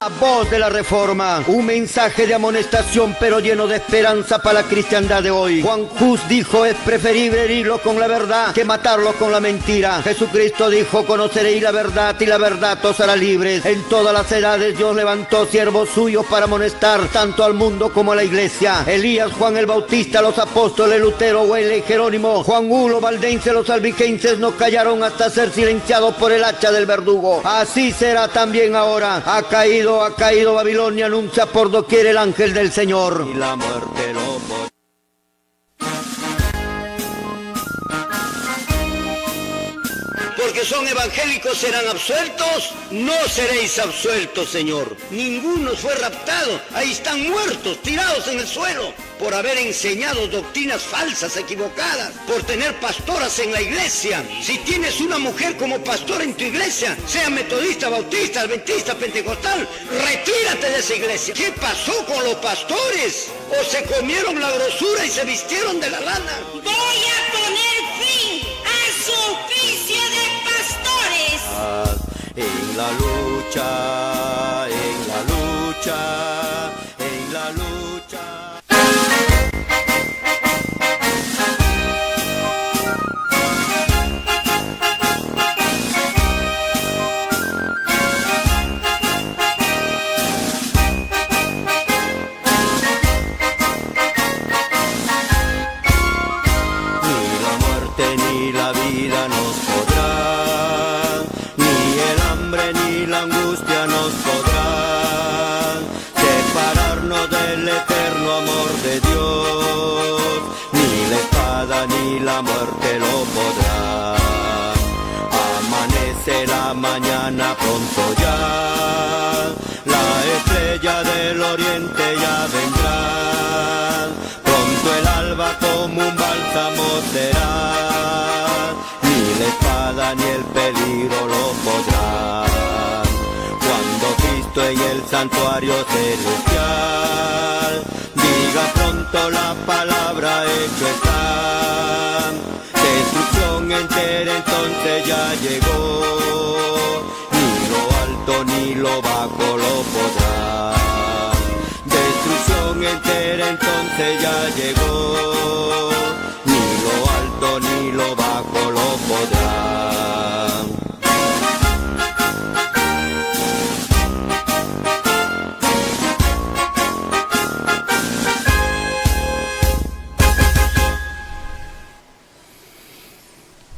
La voz de la Reforma, un mensaje de amonestación pero lleno de esperanza para la cristiandad de hoy. Juan Hus dijo: es preferible herirlo con la verdad que matarlo con la mentira. Jesucristo dijo: conoceréis la verdad y la verdad os hará libres. En todas las edades Dios levantó siervos suyos para amonestar tanto al mundo como a la iglesia. Elías, Juan el Bautista, los apóstoles Lutero, Wesley, Jerónimo, Juan Hulo, Valdense, los albigenses no callaron hasta ser silenciados por el hacha del verdugo. Así será también ahora. Ha caído Babilonia, anuncia por doquier el ángel del Señor. Y la muerte lo porque son evangélicos serán absueltos, no seréis absueltos, Señor. Ninguno fue raptado, ahí están muertos, tirados en el suelo, por haber enseñado doctrinas falsas, equivocadas, por tener pastoras en la iglesia. Si tienes una mujer como pastora en tu iglesia, sea metodista, bautista, adventista, pentecostal, retírate de esa iglesia. ¿Qué pasó con los pastores? ¿O se comieron la grosura y se vistieron de la lana? Voy a poner fin a su oficio de pastores. En la lucha, en la lucha, en la lucha. La muerte lo podrá. Amanece la mañana pronto ya, la estrella del oriente ya vendrá. Pronto el alba como un bálsamo será, ni la espada ni el peligro lo podrá. Cuando Cristo en el santuario celestial diga pronto la palabra, hecho está. Destrucción entera entonces ya llegó, ni lo alto ni lo bajo lo podrá. Destrucción entera entonces ya llegó, ni lo alto ni lo bajo lo podrá.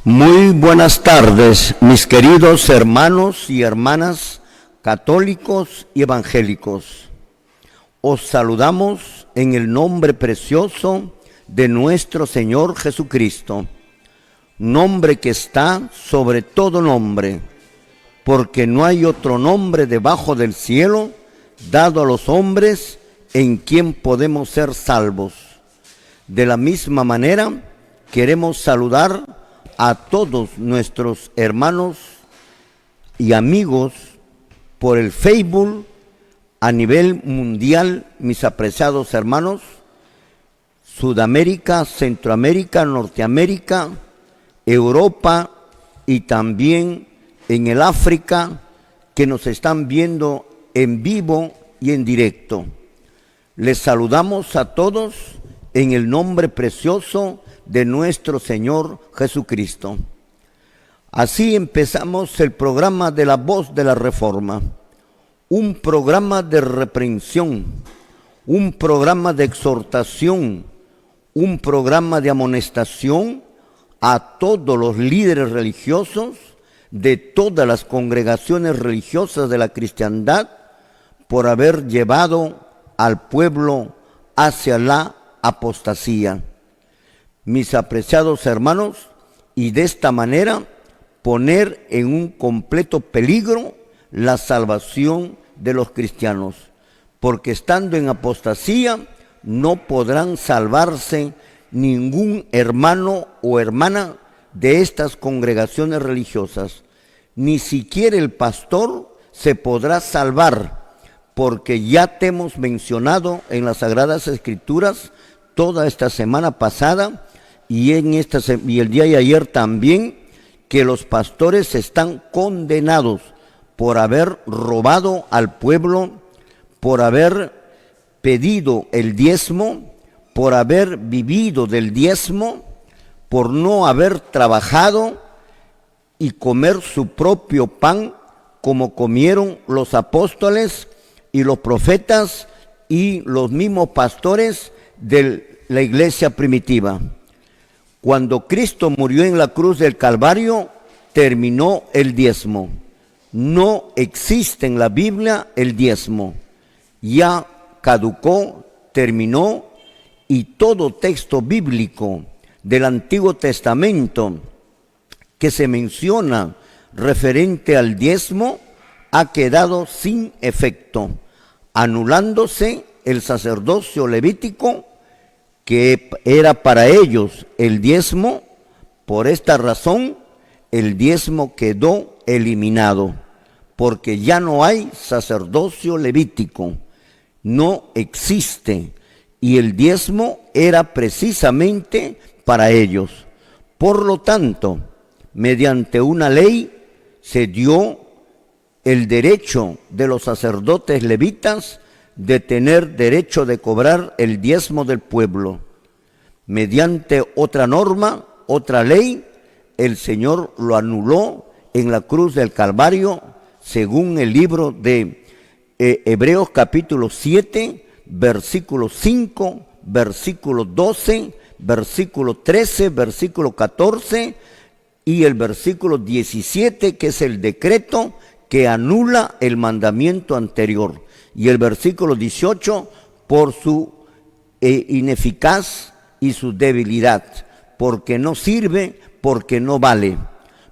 Muy buenas tardes, mis queridos hermanos y hermanas católicos y evangélicos. Os saludamos en el nombre precioso de nuestro Señor Jesucristo, nombre que está sobre todo nombre, porque no hay otro nombre debajo del cielo dado a los hombres en quien podemos ser salvos. De la misma manera, queremos saludar a todos nuestros hermanos y amigos por el Facebook a nivel mundial, mis apreciados hermanos, Sudamérica, Centroamérica, Norteamérica, Europa y también en el África, que nos están viendo en vivo y en directo. Les saludamos a todos en el nombre precioso de nuestro Señor Jesucristo. Así empezamos el programa de la voz de la Reforma, un programa de reprensión, un programa de exhortación, un programa de amonestación a todos los líderes religiosos de todas las congregaciones religiosas de la cristiandad por haber llevado al pueblo hacia la apostasía. Mis apreciados hermanos, y de esta manera poner en un completo peligro la salvación de los cristianos, porque estando en apostasía no podrán salvarse ningún hermano o hermana de estas congregaciones religiosas. Ni siquiera el pastor se podrá salvar, porque ya te hemos mencionado en las Sagradas Escrituras toda esta semana pasada y el día de ayer también, que los pastores están condenados por haber robado al pueblo, por haber pedido el diezmo, por haber vivido del diezmo, por no haber trabajado y comer su propio pan como comieron los apóstoles y los profetas y los mismos pastores de la iglesia primitiva. Cuando Cristo murió en la cruz del Calvario, terminó el diezmo. No existe en la Biblia el diezmo. Ya caducó, terminó, y todo texto bíblico del Antiguo Testamento que se menciona referente al diezmo ha quedado sin efecto, anulándose el sacerdocio levítico que era para ellos el diezmo. Por esta razón el diezmo quedó eliminado, porque ya no hay sacerdocio levítico, no existe, y el diezmo era precisamente para ellos. Por lo tanto, mediante una ley se dio el derecho de los sacerdotes levitas de tener derecho de cobrar el diezmo del pueblo. Mediante otra norma, otra ley, el Señor lo anuló en la cruz del Calvario, según el libro de Hebreos capítulo 7, versículo 5, versículo 12, versículo 13, versículo 14 y el versículo 17, que es el decreto que anula el mandamiento anterior, y el versículo 18 por su ineficaz y su debilidad, porque no sirve, porque no vale.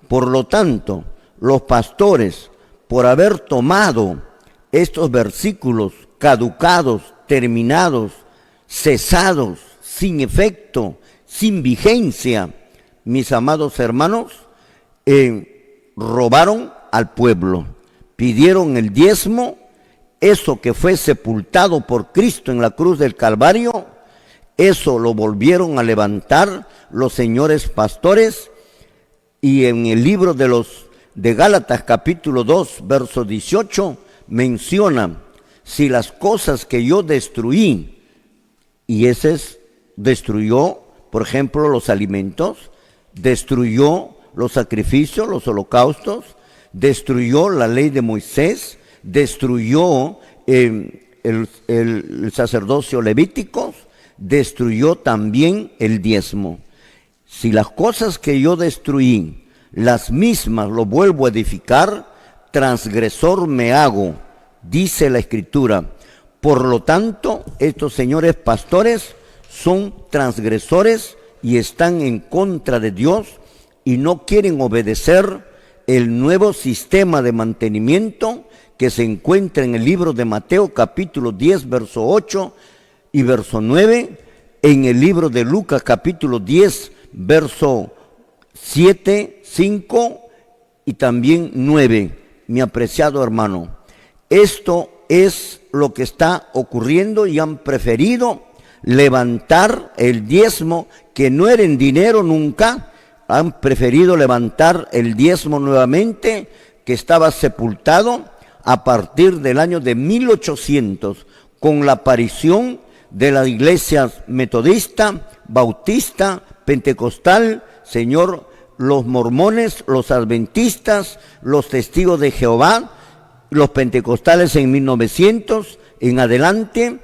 Por lo tanto, los pastores, por haber tomado estos versículos caducados, terminados, cesados, sin efecto, sin vigencia, mis amados hermanos, robaron al pueblo, pidieron el diezmo, eso que fue sepultado por Cristo en la cruz del Calvario, eso lo volvieron a levantar los señores pastores, y en el libro de Gálatas capítulo 2, verso 18, menciona: si las cosas que yo destruí, y destruyó, por ejemplo, los alimentos, destruyó los sacrificios, los holocaustos, destruyó la ley de Moisés, destruyó el sacerdocio levítico, destruyó también el diezmo. Si las cosas que yo destruí, las mismas lo vuelvo a edificar, transgresor me hago, dice la Escritura. Por lo tanto, estos señores pastores son transgresores y están en contra de Dios y no quieren obedecer el nuevo sistema de mantenimiento que se encuentra en el libro de Mateo capítulo 10, verso 8 y verso 9, en el libro de Lucas capítulo 10, verso 7, 5 y también 9. Mi apreciado hermano, esto es lo que está ocurriendo, y han preferido levantar el diezmo, que no era en dinero nunca, han preferido levantar el diezmo nuevamente, que estaba sepultado a partir del año de 1800, con la aparición de las iglesias metodista, bautista, pentecostal, Señor, los mormones, los adventistas, los testigos de Jehová, los pentecostales en 1900 en adelante,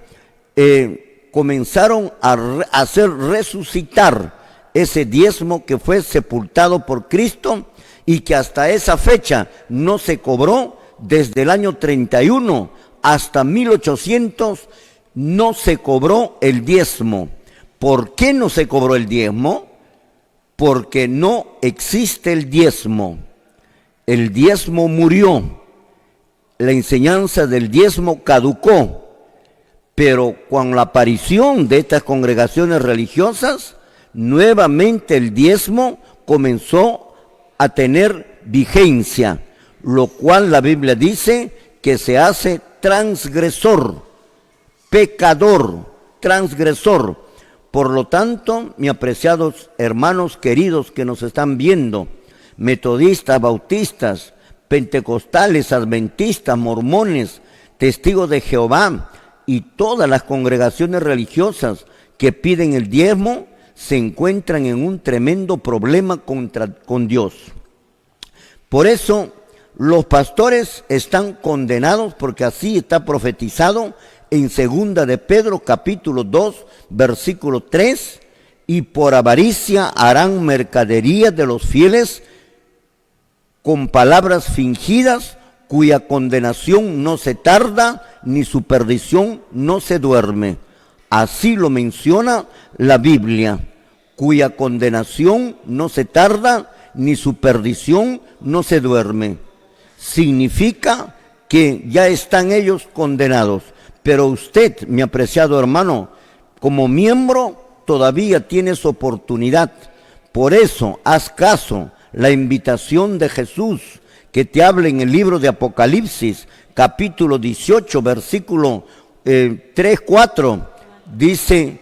comenzaron a hacer resucitar ese diezmo que fue sepultado por Cristo y que hasta esa fecha no se cobró. Desde el año 31 hasta 1800 no se cobró el diezmo. ¿Por qué no se cobró el diezmo? Porque no existe el diezmo. El diezmo murió. La enseñanza del diezmo caducó. Pero con la aparición de estas congregaciones religiosas, nuevamente el diezmo comenzó a tener vigencia, lo cual la Biblia dice que se hace transgresor, pecador, transgresor. Por lo tanto, mis apreciados hermanos queridos que nos están viendo, metodistas, bautistas, pentecostales, adventistas, mormones, testigos de Jehová y todas las congregaciones religiosas que piden el diezmo se encuentran en un tremendo problema con Dios. Por eso los pastores están condenados, porque así está profetizado en 2 de Pedro capítulo 2 versículo 3, y por avaricia harán mercadería de los fieles con palabras fingidas, cuya condenación no se tarda, ni su perdición no se duerme. Así lo menciona la Biblia, cuya condenación no se tarda, ni su perdición no se duerme. Significa que ya están ellos condenados. Pero usted, mi apreciado hermano, como miembro, todavía tienes oportunidad. Por eso, haz caso la invitación de Jesús, que te habla en el libro de Apocalipsis, capítulo 18, versículo 3, 4, dice,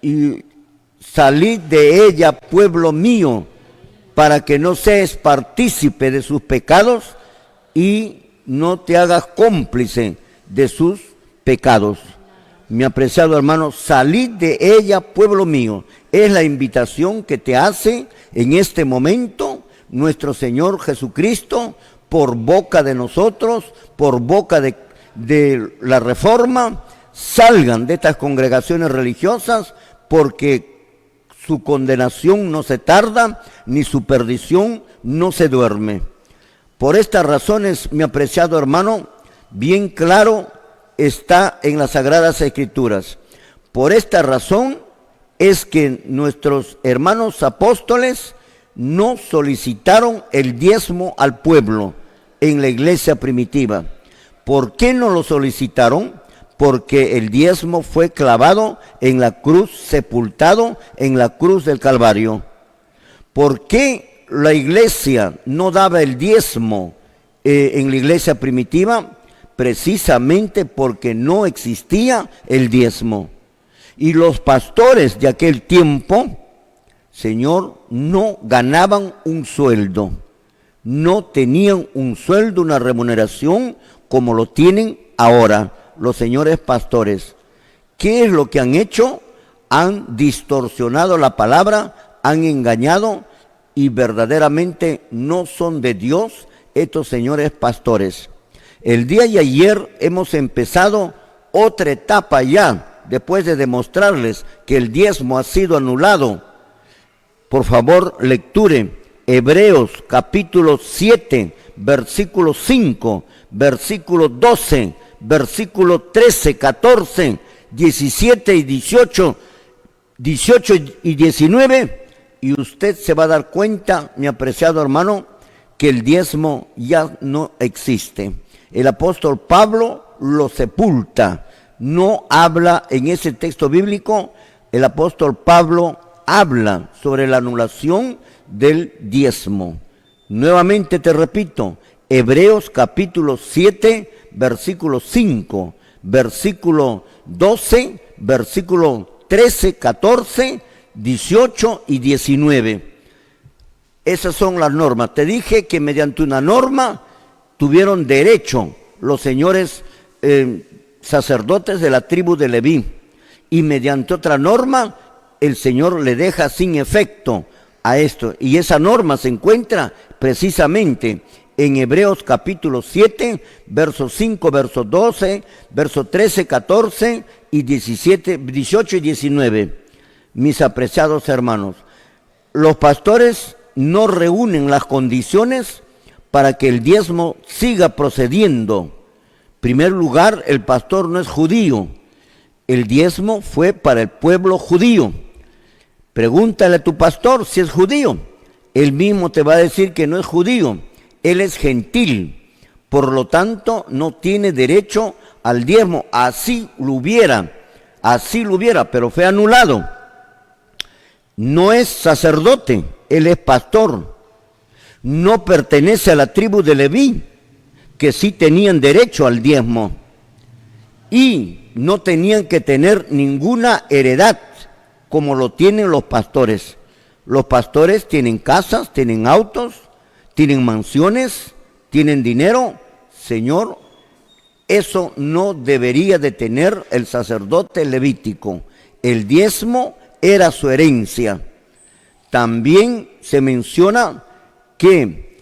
y salid de ella, pueblo mío, para que no seas partícipe de sus pecados y no te hagas cómplice de sus pecados. Mi apreciado hermano, salid de ella, pueblo mío. Es la invitación que te hace en este momento nuestro Señor Jesucristo, por boca de nosotros, por boca de la Reforma. Salgan de estas congregaciones religiosas, porque su condenación no se tarda, ni su perdición no se duerme. Por estas razones, mi apreciado hermano, bien claro está en las Sagradas Escrituras. Por esta razón es que nuestros hermanos apóstoles no solicitaron el diezmo al pueblo en la iglesia primitiva. ¿Por qué no lo solicitaron? Porque el diezmo fue clavado en la cruz, sepultado en la cruz del Calvario. ¿Por qué la iglesia no daba el diezmo en la iglesia primitiva? Precisamente porque no existía el diezmo. Y los pastores de aquel tiempo, Señor, no ganaban un sueldo. No tenían un sueldo, una remuneración como lo tienen ahora los señores pastores. ¿Qué es lo que han hecho? Han distorsionado la palabra, han engañado, y verdaderamente no son de Dios estos señores pastores. El día de ayer hemos empezado otra etapa ya, después de demostrarles que el diezmo ha sido anulado. Por favor, lecture Hebreos capítulo 7, versículo 5, versículo 12, versículo 13, 14, 17 y 18 y 19, y usted se va a dar cuenta, mi apreciado hermano, que el diezmo ya no existe. El apóstol Pablo lo sepulta, no habla en ese texto bíblico. El apóstol Pablo habla sobre la anulación del diezmo. Nuevamente te repito, Hebreos capítulo 7, versículo 5, versículo 12, versículo 13, 14, 18 y 19. Esas son las normas. Te dije que mediante una norma tuvieron derecho los señores sacerdotes de la tribu de Leví, y mediante otra norma el Señor le deja sin efecto a esto, y esa norma se encuentra precisamente en Hebreos capítulo 7, versos 5, versos 12, versos 13, 14 y 17, 18 y 19. Mis apreciados hermanos, los pastores no reúnen las condiciones para que el diezmo siga procediendo. En primer lugar, el pastor no es judío. El diezmo fue para el pueblo judío. Pregúntale a tu pastor si es judío. Él mismo te va a decir que no es judío. Él es gentil. Por lo tanto, no tiene derecho al diezmo. Así lo hubiera, pero fue anulado. No es sacerdote, él es pastor. No pertenece a la tribu de Leví, que sí tenían derecho al diezmo. Y no tenían que tener ninguna heredad, como lo tienen los pastores. Los pastores tienen casas, tienen autos, tienen mansiones, tienen dinero. Señor, eso no debería de tener el sacerdote levítico. El diezmo era su herencia. También se menciona que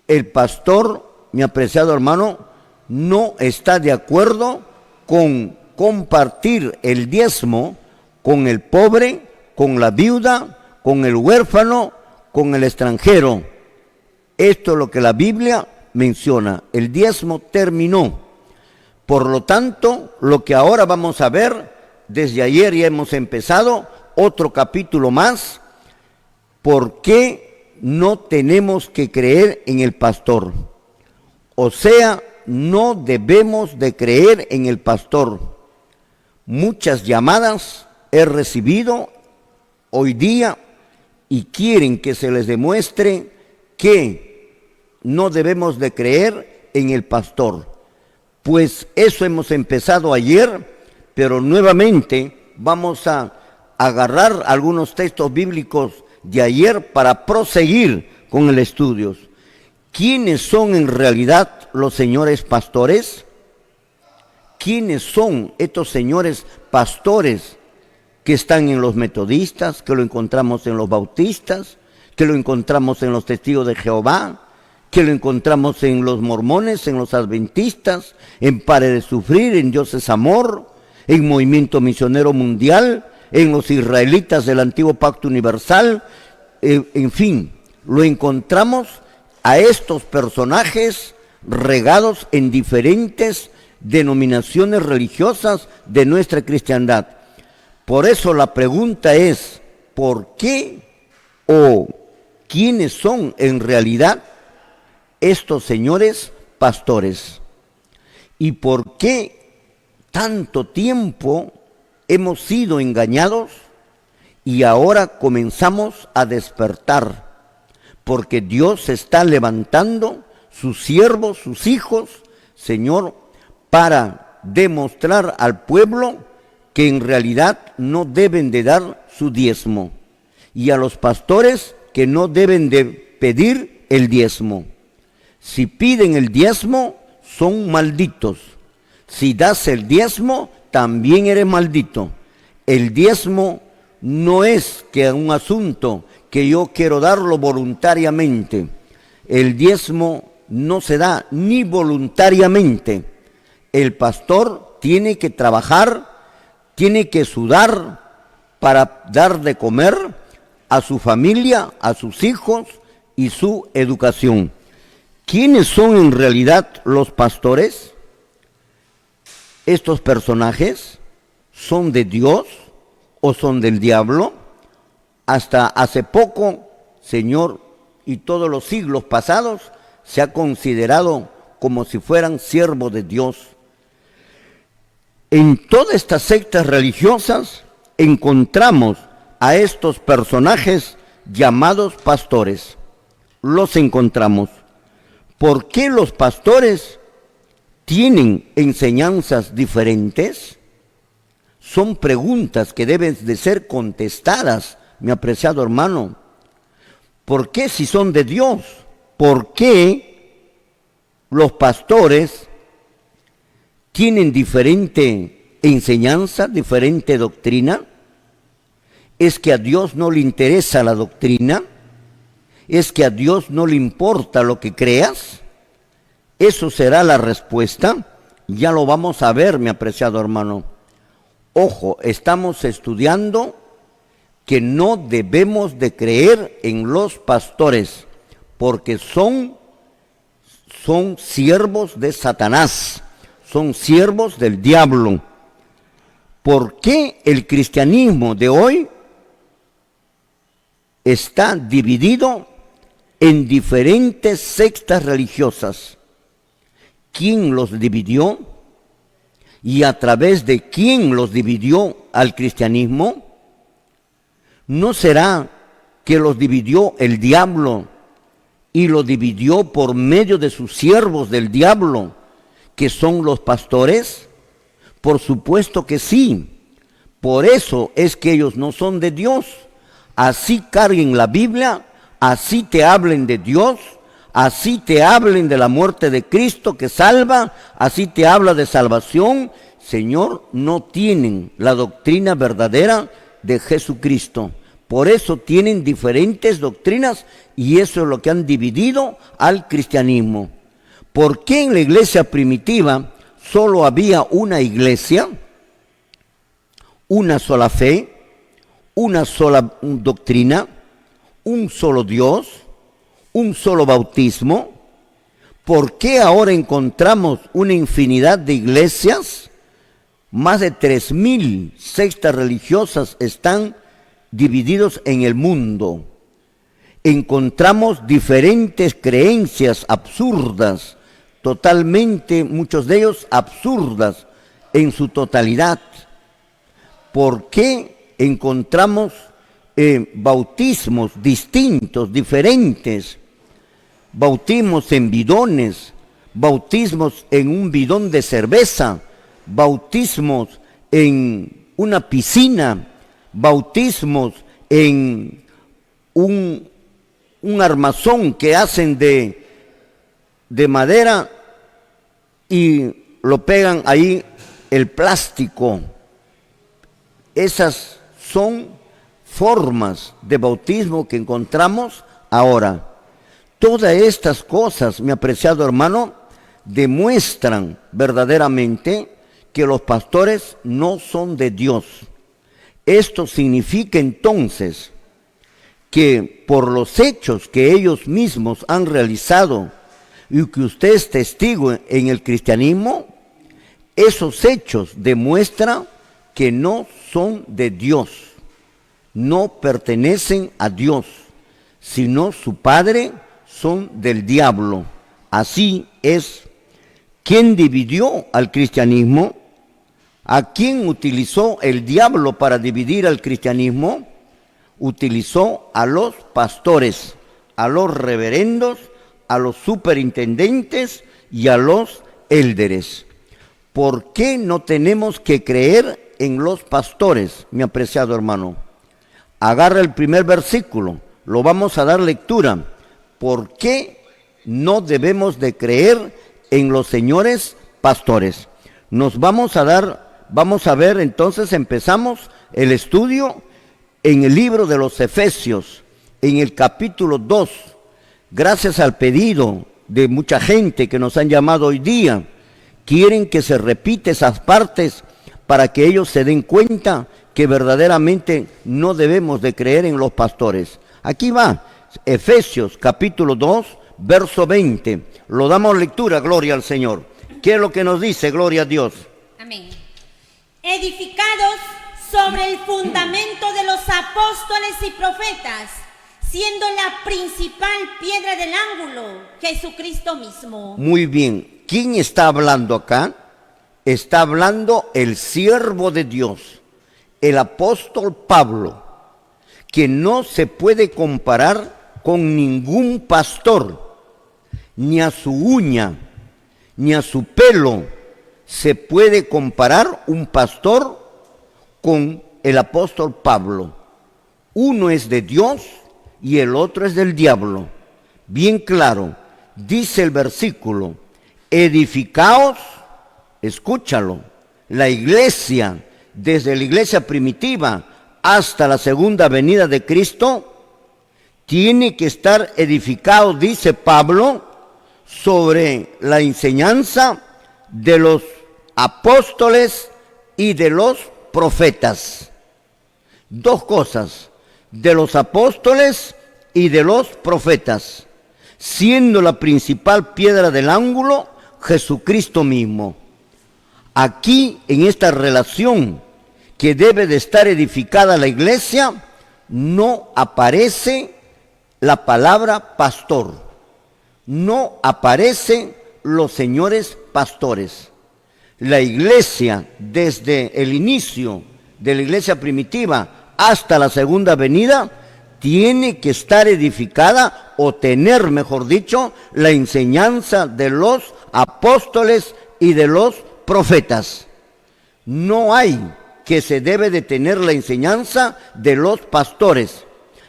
el pastor, mi apreciado hermano, no está de acuerdo con compartir el diezmo con el pobre, con la viuda, con el huérfano, con el extranjero. Esto es lo que la Biblia menciona. El diezmo terminó. Por lo tanto, lo que ahora vamos a ver, desde ayer ya hemos empezado otro capítulo más. ¿Por qué no tenemos que creer en el pastor? O sea, no debemos de creer en el pastor. Muchas llamadas he recibido hoy día y quieren que se les demuestre que no debemos de creer en el pastor. Pues eso hemos empezado ayer, pero nuevamente vamos a agarrar algunos textos bíblicos de ayer para proseguir con el estudio. ¿Quiénes son en realidad los señores pastores? ¿Quiénes son estos señores pastores que están en los metodistas, que lo encontramos en los bautistas, que lo encontramos en los testigos de Jehová, que lo encontramos en los mormones, en los adventistas, en Pare de Sufrir, en Dios es Amor, en Movimiento Misionero Mundial, en los israelitas del Antiguo Pacto Universal? En fin, lo encontramos a estos personajes regados en diferentes denominaciones religiosas de nuestra cristiandad. Por eso la pregunta es, ¿por qué o quiénes son en realidad estos señores pastores? ¿Y por qué tanto tiempo hemos sido engañados y ahora comenzamos a despertar? Porque Dios está levantando sus siervos, sus hijos, Señor, para demostrar al pueblo que en realidad no deben de dar su diezmo, y a los pastores que no deben de pedir el diezmo. Si piden el diezmo, son malditos. Si das el diezmo, también eres maldito. El diezmo no es que un asunto que yo quiero darlo voluntariamente. El diezmo no se da ni voluntariamente. El pastor tiene que trabajar, tiene que sudar para dar de comer a su familia, a sus hijos y su educación. ¿Quiénes son en realidad los pastores? ¿Estos personajes son de Dios o son del diablo? Hasta hace poco, Señor, y todos los siglos pasados, se ha considerado como si fueran siervos de Dios. En todas estas sectas religiosas encontramos a estos personajes llamados pastores. Los encontramos. ¿Por qué los pastores tienen enseñanzas diferentes? Son preguntas que deben de ser contestadas, mi apreciado hermano. ¿Por qué si son de Dios? ¿Por qué los pastores tienen diferente enseñanza, diferente doctrina? ¿Es que a Dios no le interesa la doctrina? ¿Es que a Dios no le importa lo que creas? Eso será la respuesta. Ya lo vamos a ver, mi apreciado hermano. Ojo, estamos estudiando que no debemos de creer en los pastores, porque son siervos de Satanás, son siervos del diablo. ¿Por qué el cristianismo de hoy está dividido en diferentes sectas religiosas? ¿Quién los dividió? ¿Y a través de quién los dividió al cristianismo? ¿No será que los dividió el diablo y lo dividió por medio de sus siervos del diablo, que son los pastores? Por supuesto que sí. Por eso es que ellos no son de Dios. Así carguen la Biblia, así te hablen de Dios, así te hablen de la muerte de Cristo que salva, así te habla de salvación, Señor, no tienen la doctrina verdadera de Jesucristo. Por eso tienen diferentes doctrinas y eso es lo que han dividido al cristianismo. ¿Por qué en la iglesia primitiva solo había una iglesia, una sola fe, una sola doctrina, un solo Dios, un solo bautismo? ¿Por qué ahora encontramos una infinidad de iglesias? Más de 3,000 sectas religiosas están divididos en el mundo. Encontramos diferentes creencias absurdas, totalmente, muchos de ellos absurdas en su totalidad. ¿Por qué encontramos bautismos distintos, diferentes? Bautismos en bidones, bautismos en un bidón de cerveza, bautismos en una piscina, bautismos en un armazón que hacen de madera y lo pegan ahí el plástico. Esas son formas de bautismo que encontramos ahora. Todas estas cosas, mi apreciado hermano, demuestran verdaderamente que los pastores no son de Dios. Esto significa entonces que por los hechos que ellos mismos han realizado y que usted es testigo en el cristianismo, esos hechos demuestran que no son de Dios, no pertenecen a Dios, sino su padre son del diablo. Así es. ¿Quién dividió al cristianismo? ¿A quién utilizó el diablo para dividir al cristianismo? Utilizó a los pastores, a los reverendos, a los superintendentes y a los élderes. ¿Por qué no tenemos que creer en los pastores, mi apreciado hermano? Agarra el primer versículo, lo vamos a dar lectura. ¿Por qué no debemos de creer en los señores pastores? Vamos a ver entonces, empezamos el estudio en el libro de los Efesios, en el capítulo 2, gracias al pedido de mucha gente que nos han llamado hoy día, quieren que se repita esas partes para que ellos se den cuenta que verdaderamente no debemos de creer en los pastores. Aquí va, Efesios capítulo 2, verso 20. Lo damos lectura, gloria al Señor. ¿Qué es lo que nos dice? Gloria a Dios. Amén. Edificados sobre el fundamento de los apóstoles y profetas, siendo la principal piedra del ángulo, Jesucristo mismo. Muy bien. ¿Quién está hablando acá? Está hablando el siervo de Dios, el apóstol Pablo, que no se puede comparar con ningún pastor, ni a su uña, ni a su pelo se puede comparar un pastor con el apóstol Pablo. Uno es de Dios y el otro es del diablo. Bien claro, dice el versículo, edificaos, escúchalo, la iglesia, desde la iglesia primitiva hasta la segunda venida de Cristo, tiene que estar edificado, dice Pablo, sobre la enseñanza de los apóstoles y de los profetas. Dos cosas, de los apóstoles y de los profetas, siendo la principal piedra del ángulo Jesucristo mismo. Aquí, en esta relación que debe de estar edificada la iglesia, no aparece la palabra pastor, no aparecen los señores pastores. La iglesia, desde el inicio de la iglesia primitiva hasta la segunda venida, tiene que estar edificada o tener, mejor dicho, la enseñanza de los apóstoles y de los profetas. No hay que se debe de tener la enseñanza de los pastores.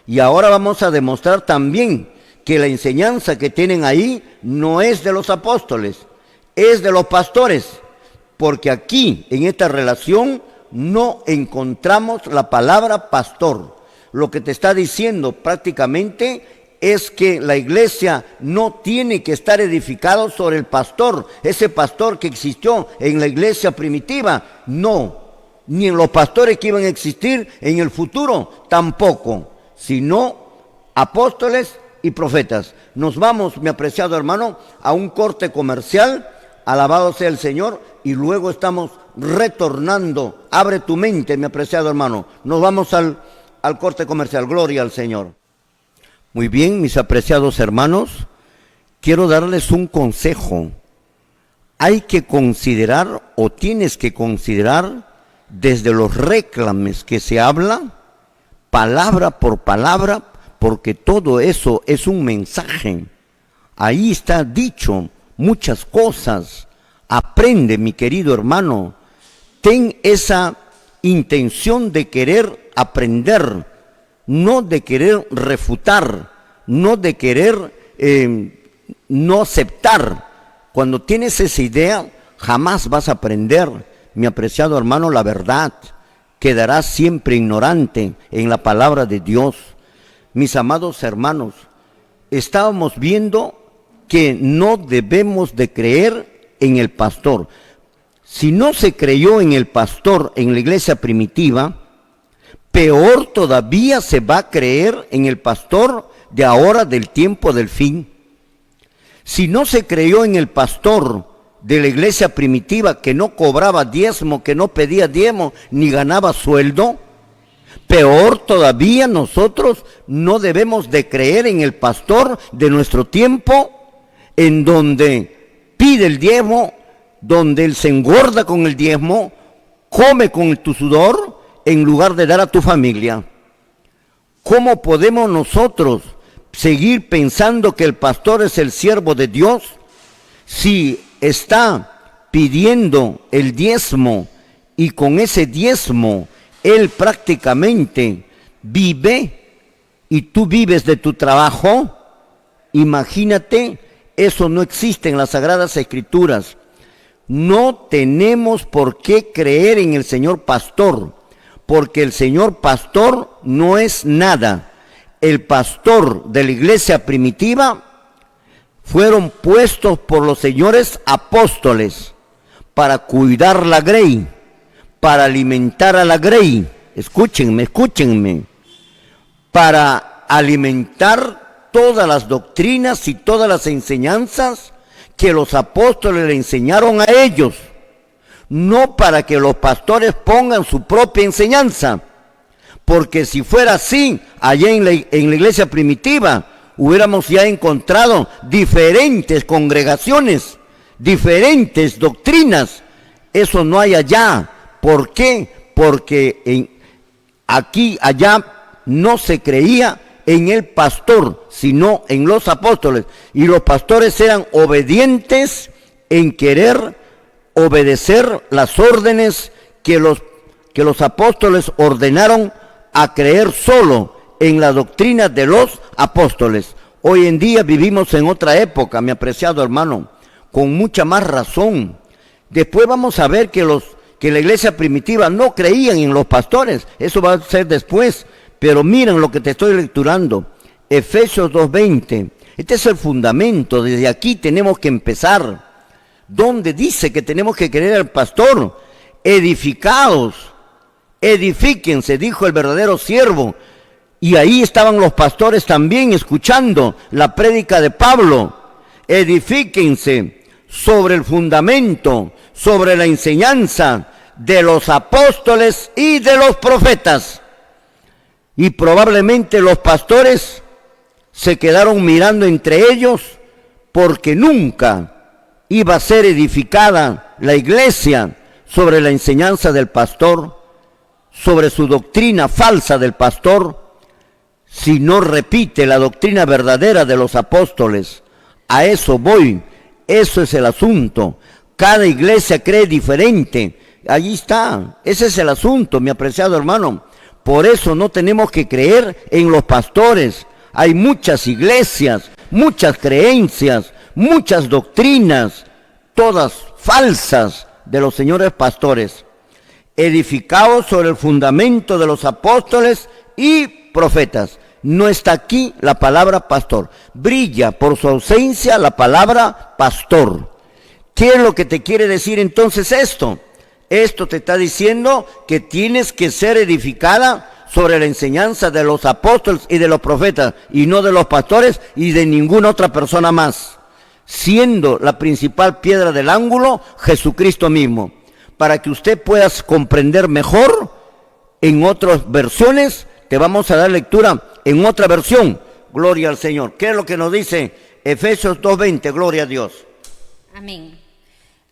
Y ahora vamos a demostrar también que la enseñanza que tienen ahí no es de los apóstoles, es de los pastores, porque aquí en esta relación no encontramos la palabra pastor. Lo que te está diciendo prácticamente es que la iglesia no tiene que estar edificada sobre el pastor, ese pastor que existió en la iglesia primitiva, no, ni en los pastores que iban a existir en el futuro, tampoco, sino apóstoles y profetas. Nos vamos, mi apreciado hermano, a un corte comercial, alabado sea el Señor, y luego estamos retornando. Abre tu mente, mi apreciado hermano. Nos vamos al corte comercial. Gloria al Señor. Muy bien, mis apreciados hermanos, quiero darles un consejo. Hay que considerar, o tienes que considerar, desde los réclames que se habla, palabra por palabra, porque todo eso es un mensaje. Ahí está dicho muchas cosas. Aprende, mi querido hermano. Ten esa intención de querer aprender, no de querer refutar, no de querer no aceptar. Cuando tienes esa idea, jamás vas a aprender, mi apreciado hermano, la verdad. Quedarás siempre ignorante en la palabra de Dios. Mis amados hermanos, estábamos viendo que no debemos de creer en el pastor. Si no se creyó en el pastor en la iglesia primitiva, peor todavía se va a creer en el pastor de ahora, del tiempo del fin. Si no se creyó en el pastor de la iglesia primitiva, que no cobraba diezmo, que no pedía diezmo, ni ganaba sueldo, peor todavía nosotros no debemos de creer en el pastor de nuestro tiempo, en donde pide el diezmo, donde él se engorda con el diezmo, come con tu sudor, en lugar de dar a tu familia. ¿Cómo podemos nosotros seguir pensando que el pastor es el siervo de Dios si está pidiendo el diezmo y con ese diezmo él prácticamente vive y tú vives de tu trabajo? Imagínate, eso no existe en las Sagradas Escrituras. No tenemos por qué creer en el Señor pastor, porque el Señor pastor no es nada. El pastor de la iglesia primitiva fueron puestos por los señores apóstoles para cuidar la grey, para alimentar a la grey. Escúchenme, para alimentar todas las doctrinas y todas las enseñanzas que los apóstoles le enseñaron a ellos, no para que los pastores pongan su propia enseñanza, porque si fuera así, allá en la iglesia primitiva, hubiéramos ya encontrado diferentes congregaciones, diferentes doctrinas. Eso no hay allá. ¿Por qué? Porque allá no se creía en el pastor, sino en los apóstoles. Y los pastores eran obedientes en querer obedecer las órdenes que los apóstoles ordenaron, a creer solo en la doctrina de los apóstoles. Hoy en día vivimos en otra época, mi apreciado hermano, con mucha más razón. Después vamos a ver que la iglesia primitiva no creían en los pastores. Eso va a ser después. Pero miren lo que te estoy lecturando. Efesios 2:20. Este es el fundamento. Desde aquí tenemos que empezar. ¿Dónde dice que tenemos que creer al pastor? Edificados. Edifíquense, dijo el verdadero siervo. Y ahí estaban los pastores también escuchando la prédica de Pablo. Edifíquense sobre el fundamento, sobre la enseñanza de los apóstoles y de los profetas. Y probablemente los pastores se quedaron mirando entre ellos, porque nunca iba a ser edificada la iglesia sobre la enseñanza del pastor, sobre su doctrina falsa del pastor, si no repite la doctrina verdadera de los apóstoles. A eso voy, eso es el asunto. Cada iglesia cree diferente. Allí está, ese es el asunto, mi apreciado hermano. Por eso no tenemos que creer en los pastores. Hay muchas iglesias, muchas creencias, muchas doctrinas, todas falsas de los señores pastores, edificados sobre el fundamento de los apóstoles y profetas. No está aquí la palabra pastor. Brilla por su ausencia la palabra pastor. ¿Qué es lo que te quiere decir entonces esto? Esto te está diciendo que tienes que ser edificada sobre la enseñanza de los apóstoles y de los profetas, y no de los pastores y de ninguna otra persona más, siendo la principal piedra del ángulo Jesucristo mismo. Para que usted pueda comprender mejor, en otras versiones, te vamos a dar lectura en otra versión. Gloria al Señor. ¿Qué es lo que nos dice Efesios 2:20? Gloria a Dios. Amén.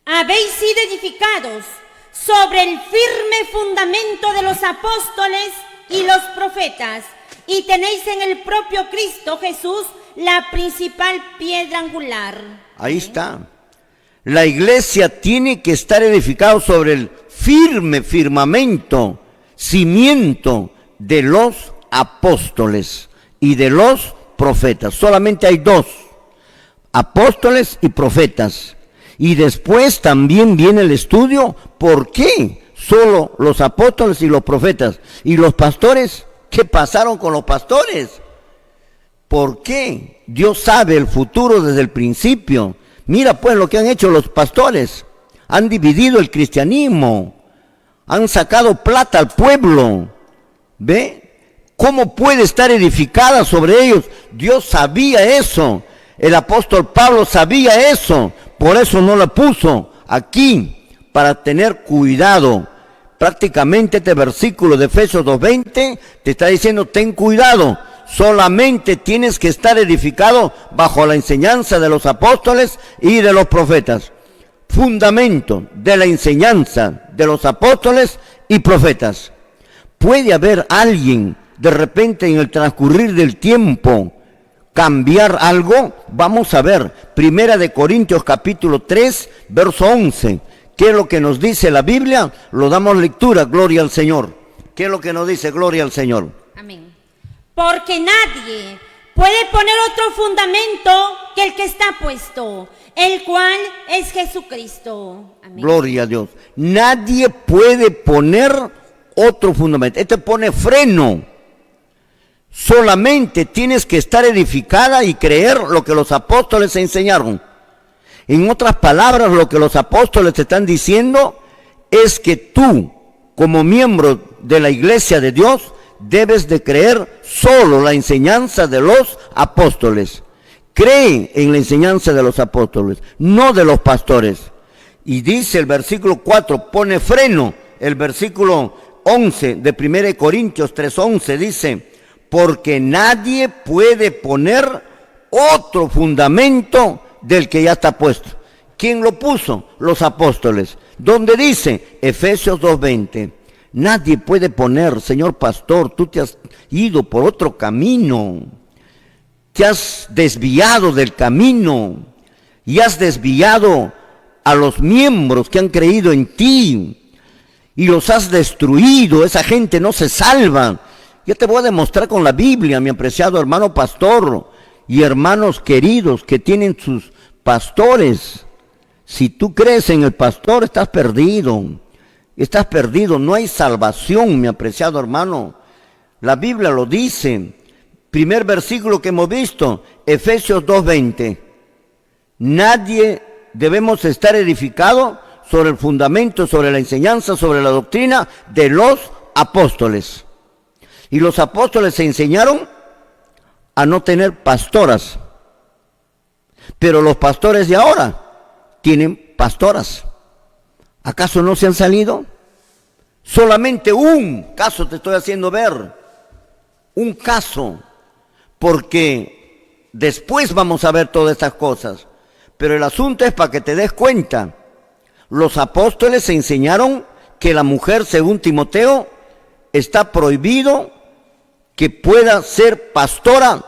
Habéis sido edificados sobre el firme fundamento de los apóstoles y los profetas, y tenéis en el propio Cristo Jesús la principal piedra angular. Ahí está. La iglesia tiene que estar edificada sobre el firme firmamento, cimiento de los apóstoles y de los profetas. Solamente hay dos, apóstoles y profetas. Y después también viene el estudio, ¿por qué solo los apóstoles y los profetas? ¿Y los pastores? ¿Qué pasaron con los pastores? ¿Por qué? Dios sabe el futuro desde el principio. Mira pues lo que han hecho los pastores. Han dividido el cristianismo. Han sacado plata al pueblo. ¿Ve? ¿Cómo puede estar edificada sobre ellos? Dios sabía eso. El apóstol Pablo sabía eso. Por eso no la puso aquí, para tener cuidado. Prácticamente este versículo de Efesios 2:20 te está diciendo, ten cuidado. Solamente tienes que estar edificado bajo la enseñanza de los apóstoles y de los profetas. Fundamento de la enseñanza de los apóstoles y profetas. ¿Puede haber alguien de repente en el transcurrir del tiempo cambiar algo? Vamos a ver, 1 Corintios capítulo 3, verso 11. ¿Qué es lo que nos dice la Biblia? Lo damos lectura, gloria al Señor. ¿Qué es lo que nos dice? Gloria al Señor. Amén. Porque nadie puede poner otro fundamento que el que está puesto, el cual es Jesucristo. Amén. Gloria a Dios. Nadie puede poner otro fundamento. Este pone freno. Solamente tienes que estar edificada y creer lo que los apóstoles enseñaron. En otras palabras, lo que los apóstoles te están diciendo es que tú, como miembro de la iglesia de Dios, debes de creer solo la enseñanza de los apóstoles. Cree en la enseñanza de los apóstoles, no de los pastores. Y dice el versículo 4, pone freno. El versículo 11 de 1 Corintios 3:11 dice, porque nadie puede poner otro fundamento del que ya está puesto. ¿Quién lo puso? Los apóstoles. ¿Dónde dice? Efesios 2:20. Nadie puede poner, señor pastor, tú te has ido por otro camino. Te has desviado del camino y has desviado a los miembros que han creído en ti y los has destruido. Esa gente no se salva. Yo te voy a demostrar con la Biblia, mi apreciado hermano pastor y hermanos queridos que tienen sus pastores. Si tú crees en el pastor, estás perdido. Estás perdido, no hay salvación, mi apreciado hermano. La Biblia lo dice. Primer versículo que hemos visto, Efesios 2:20. Nadie debemos estar edificado sobre el fundamento, sobre la enseñanza, sobre la doctrina de los apóstoles. Y los apóstoles se enseñaron a no tener pastoras. Pero los pastores de ahora tienen pastoras. ¿Acaso no se han salido? Solamente un caso te estoy haciendo ver. Un caso. Porque después vamos a ver todas estas cosas. Pero el asunto es para que te des cuenta. Los apóstoles enseñaron que la mujer, según Timoteo, está prohibido que pueda ser pastora.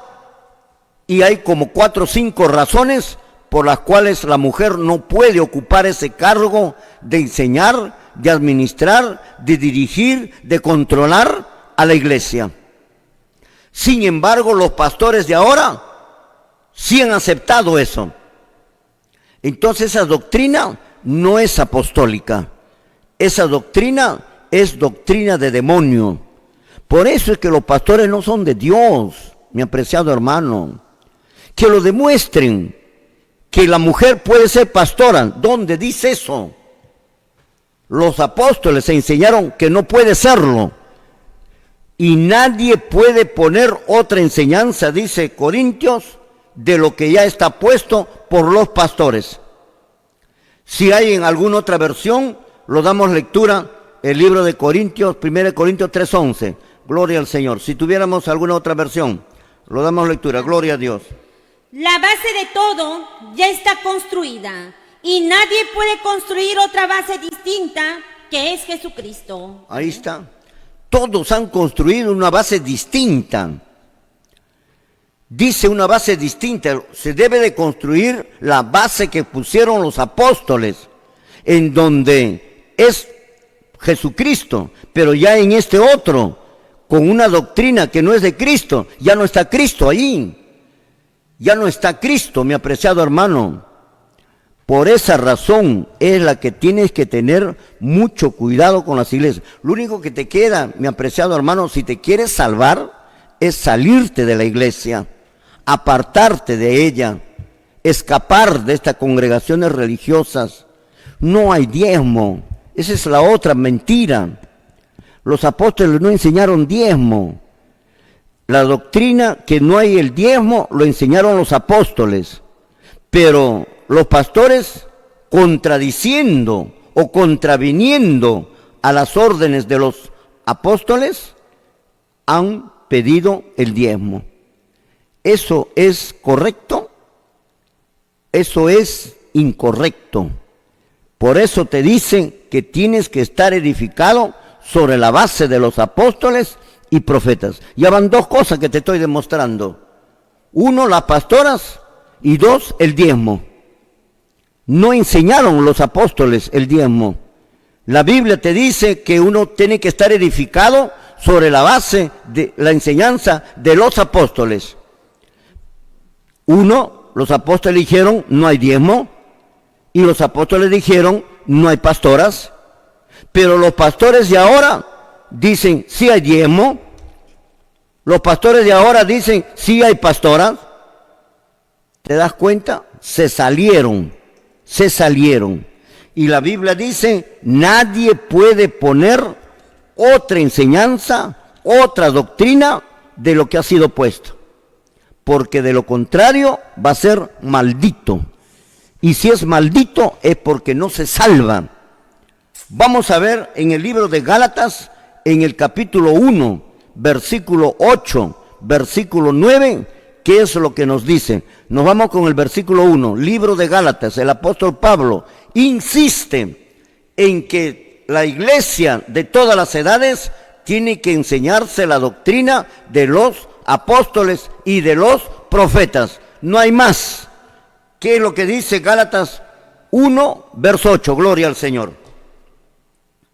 Y hay como 4 o 5 razones por las cuales la mujer no puede ocupar ese cargo de enseñar, de administrar, de dirigir, de controlar a la iglesia. Sin embargo, los pastores de ahora sí han aceptado eso. Entonces esa doctrina no es apostólica. Esa doctrina es doctrina de demonio. Por eso es que los pastores no son de Dios, mi apreciado hermano. Que lo demuestren, que la mujer puede ser pastora. ¿Dónde dice eso? Los apóstoles enseñaron que no puede serlo. Y nadie puede poner otra enseñanza, dice Corintios, de lo que ya está puesto por los pastores. Si hay en alguna otra versión, lo damos lectura, el libro de Corintios, 1 Corintios 3:11. Gloria al Señor. Si tuviéramos alguna otra versión, lo damos lectura. Gloria a Dios. La base de todo ya está construida y nadie puede construir otra base distinta que es Jesucristo. Ahí está. Todos han construido una base distinta. Dice una base distinta. Se debe de construir la base que pusieron los apóstoles, en donde es Jesucristo, pero ya en este otro, con una doctrina que no es de Cristo, ya no está Cristo ahí. Ya no está Cristo, mi apreciado hermano. Por esa razón es la que tienes que tener mucho cuidado con las iglesias. Lo único que te queda, mi apreciado hermano, si te quieres salvar, es salirte de la iglesia, apartarte de ella, escapar de estas congregaciones religiosas. No hay diezmo. Esa es la otra mentira. Los apóstoles no enseñaron diezmo. La doctrina que no hay el diezmo lo enseñaron los apóstoles. Pero los pastores, contradiciendo o contraviniendo a las órdenes de los apóstoles, han pedido el diezmo. ¿Eso es correcto? Eso es incorrecto. Por eso te dicen que tienes que estar edificado sobre la base de los apóstoles y profetas. Ya van dos cosas que te estoy demostrando. Uno, las pastoras, y dos, el diezmo. No enseñaron los apóstoles el diezmo. La Biblia te dice que uno tiene que estar edificado sobre la base de la enseñanza de los apóstoles. Uno, los apóstoles dijeron, no hay diezmo, y los apóstoles dijeron, no hay pastoras, pero los pastores de ahora dicen, sí hay diezmo, los pastores de ahora dicen, sí hay pastoras. ¿Te das cuenta? Se salieron. Y la Biblia dice, nadie puede poner otra enseñanza, otra doctrina de lo que ha sido puesto, porque de lo contrario va a ser maldito. Y si es maldito es porque no se salva. Vamos a ver en el libro de Gálatas, en el capítulo 1, versículo 8, versículo 9, ¿qué es lo que nos dice? Nos vamos con el versículo 1, libro de Gálatas. El apóstol Pablo insiste en que la iglesia de todas las edades tiene que enseñarse la doctrina de los apóstoles y de los profetas. No hay más. ¿Qué es lo que dice Gálatas 1, verso 8? Gloria al Señor.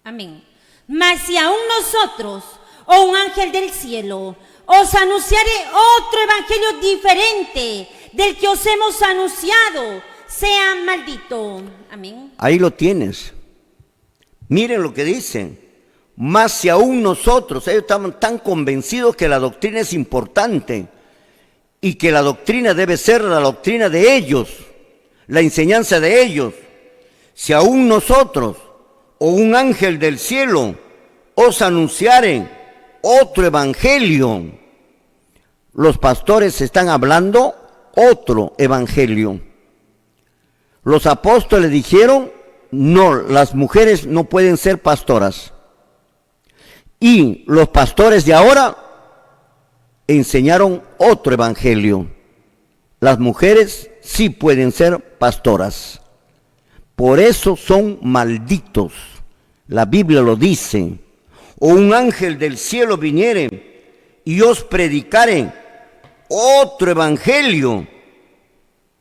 Amén. Mas si aún nosotros, o un ángel del cielo, os anunciare otro evangelio diferente del que os hemos anunciado, sea maldito. Amén. Ahí lo tienes. Miren lo que dicen. Más si aún nosotros, ellos estaban tan convencidos que la doctrina es importante y que la doctrina debe ser la doctrina de ellos, la enseñanza de ellos. Si aún nosotros o un ángel del cielo os anunciaren otro evangelio, los pastores están hablando otro evangelio. Los apóstoles dijeron, no, las mujeres no pueden ser pastoras. Y los pastores de ahora enseñaron otro evangelio. Las mujeres sí pueden ser pastoras. Por eso son malditos. La Biblia lo dice. O un ángel del cielo viniere y os predicare otro evangelio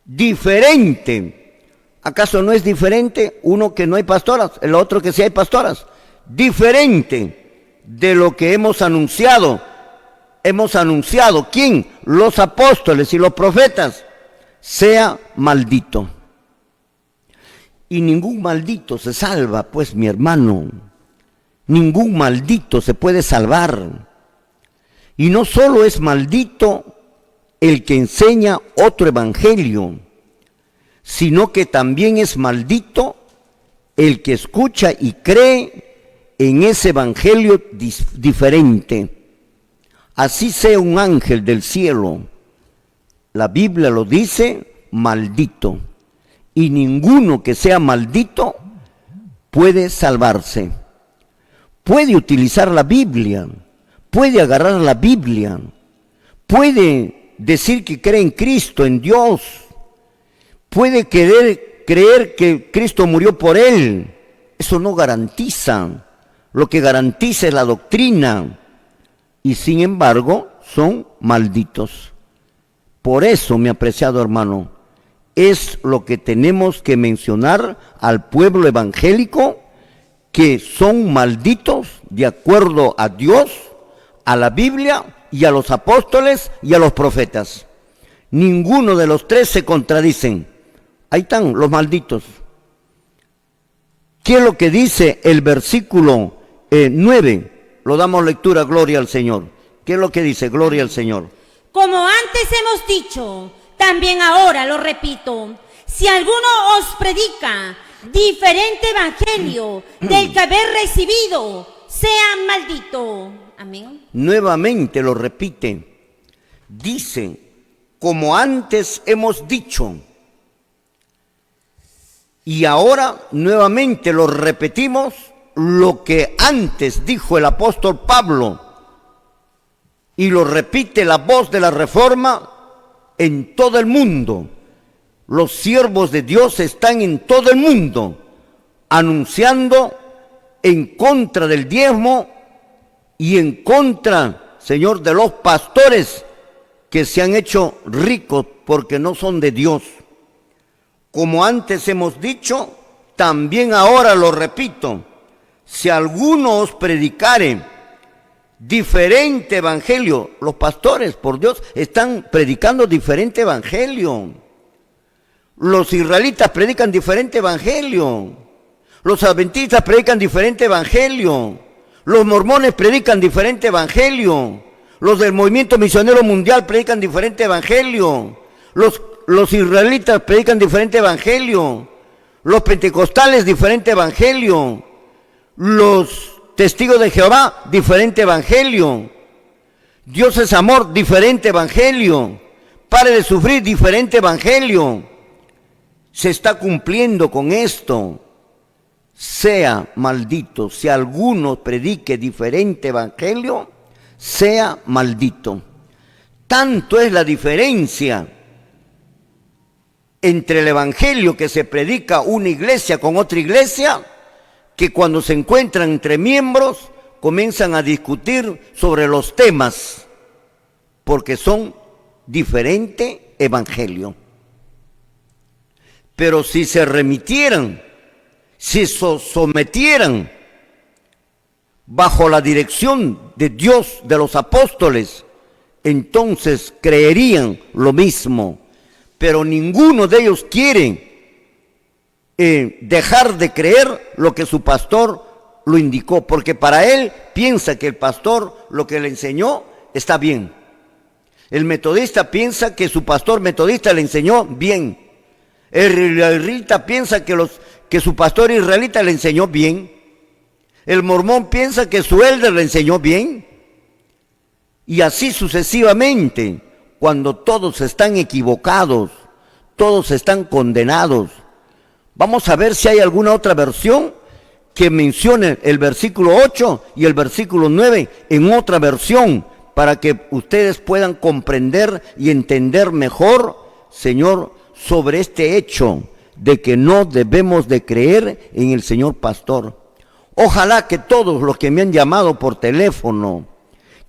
diferente. ¿Acaso no es diferente uno que no hay pastoras, el otro que sí hay pastoras? Diferente de lo que hemos anunciado. Hemos anunciado, ¿quién? Los apóstoles y los profetas. sea maldito. Y ningún maldito se salva, pues mi hermano, ningún maldito se puede salvar. Y no solo es maldito el que enseña otro evangelio, sino que también es maldito el que escucha y cree en ese evangelio diferente. Así sea un ángel del cielo, la Biblia lo dice, maldito. Y ninguno que sea maldito puede salvarse. Puede utilizar la Biblia, puede agarrar la Biblia, puede decir que cree en Cristo, en Dios, puede creer que Cristo murió por él. Eso no garantiza. Lo que garantiza es la doctrina. Y sin embargo, son malditos. Por eso, mi apreciado hermano, es lo que tenemos que mencionar al pueblo evangélico, que son malditos de acuerdo a Dios, a la Biblia y a los apóstoles y a los profetas. Ninguno de los tres se contradicen. Ahí están los malditos. ¿Qué es lo que dice el versículo 9? Lo damos lectura, gloria al Señor. ¿Qué es lo que dice? Gloria al Señor. Como antes hemos dicho, también ahora lo repito, si alguno os predica diferente evangelio del que habéis recibido, sea maldito. Amén. Nuevamente lo repite. Dice, como antes hemos dicho, y ahora nuevamente lo repetimos, lo que antes dijo el apóstol Pablo, y lo repite la voz de la Reforma en todo el mundo. Los siervos de Dios están en todo el mundo anunciando en contra del diezmo y en contra, Señor, de los pastores que se han hecho ricos porque no son de Dios. Como antes hemos dicho, también ahora lo repito, si alguno os predicare diferente evangelio, los pastores, por Dios, están predicando diferente evangelio. Los israelitas predican diferente evangelio. Los adventistas predican diferente evangelio. Los mormones predican diferente evangelio. Los del movimiento misionero mundial predican diferente evangelio. Los israelitas predican diferente evangelio. Los pentecostales diferente evangelio. Los testigos de Jehová, diferente evangelio. Dios es amor, diferente evangelio. Pare de sufrir, diferente evangelio. Se está cumpliendo con esto. Sea maldito. Si alguno predique diferente evangelio, sea maldito. Tanto es la diferencia entre el evangelio que se predica una iglesia con otra iglesia, que cuando se encuentran entre miembros comienzan a discutir sobre los temas, porque son diferente evangelio. Pero si se remitieran, si se sometieran bajo la dirección de Dios, de los apóstoles, entonces creerían lo mismo. Pero ninguno de ellos quiere dejar de creer lo que su pastor lo indicó, porque para él piensa que el pastor lo que le enseñó está bien. El metodista piensa que su pastor metodista le enseñó bien. El israelita piensa que su pastor israelita le enseñó bien. El mormón piensa que su elder le enseñó bien. Y así sucesivamente, cuando todos están equivocados, todos están condenados. Vamos a ver si hay alguna otra versión que mencione el versículo 8 y el versículo 9 en otra versión, para que ustedes puedan comprender y entender mejor, Señor, sobre este hecho de que no debemos de creer en el señor pastor. Ojalá que todos los que me han llamado por teléfono,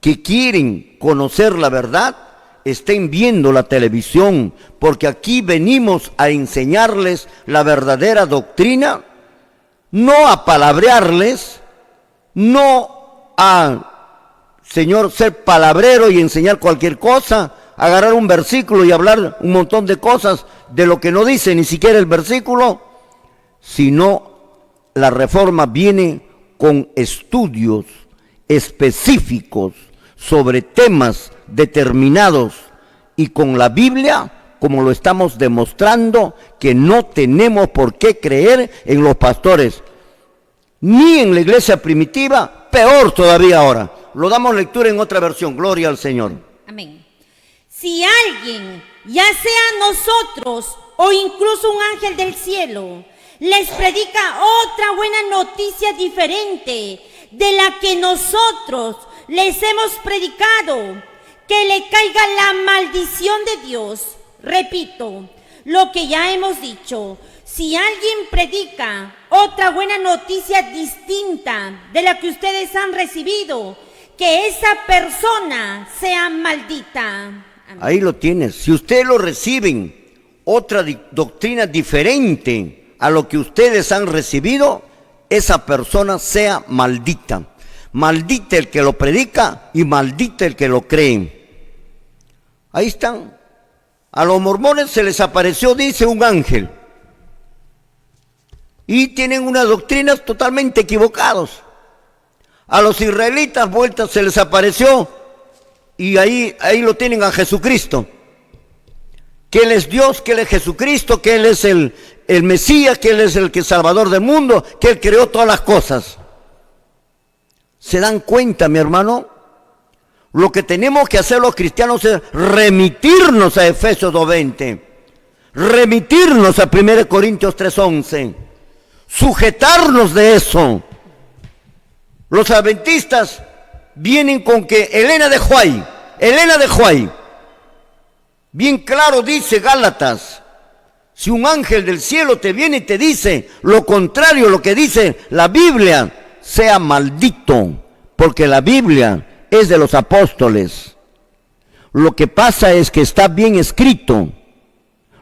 que quieren conocer la verdad, estén viendo la televisión, porque aquí venimos a enseñarles la verdadera doctrina, no a palabrearles, no a, Señor, ser palabrero y enseñar cualquier cosa, agarrar un versículo y hablar un montón de cosas de lo que no dice ni siquiera el versículo, sino la reforma viene con estudios específicos sobre temas determinados y con la Biblia, como lo estamos demostrando, que no tenemos por qué creer en los pastores, ni en la iglesia primitiva, peor todavía ahora. Lo damos lectura en otra versión, gloria al Señor. Amén. Si alguien, ya sea nosotros o incluso un ángel del cielo, les predica otra buena noticia diferente de la que nosotros les hemos predicado, que le caiga la maldición de Dios. Repito lo que ya hemos dicho. Si alguien predica otra buena noticia distinta de la que ustedes han recibido, que esa persona sea maldita. Amén. Ahí lo tienes. Si ustedes lo reciben, otra doctrina diferente a lo que ustedes han recibido, esa persona sea maldita. Maldita el que lo predica y maldita el que lo cree. Ahí están. A los mormones se les apareció, dice, un ángel. Y tienen unas doctrinas totalmente equivocadas. A los israelitas vueltas se les apareció y ahí lo tienen a Jesucristo. Que Él es Dios, que Él es Jesucristo, que Él es el Mesías, que Él es el que es Salvador del mundo, que Él creó todas las cosas. ¿Se dan cuenta, mi hermano? Lo que tenemos que hacer los cristianos es remitirnos a Efesios 2:20, remitirnos a 1 Corintios 3:11, sujetarnos de eso. Los adventistas vienen con que Elena de White, bien claro dice Gálatas, si un ángel del cielo te viene y te dice lo contrario a lo que dice la Biblia, sea maldito, porque la Biblia es de los apóstoles. Lo que pasa es que está bien escrito.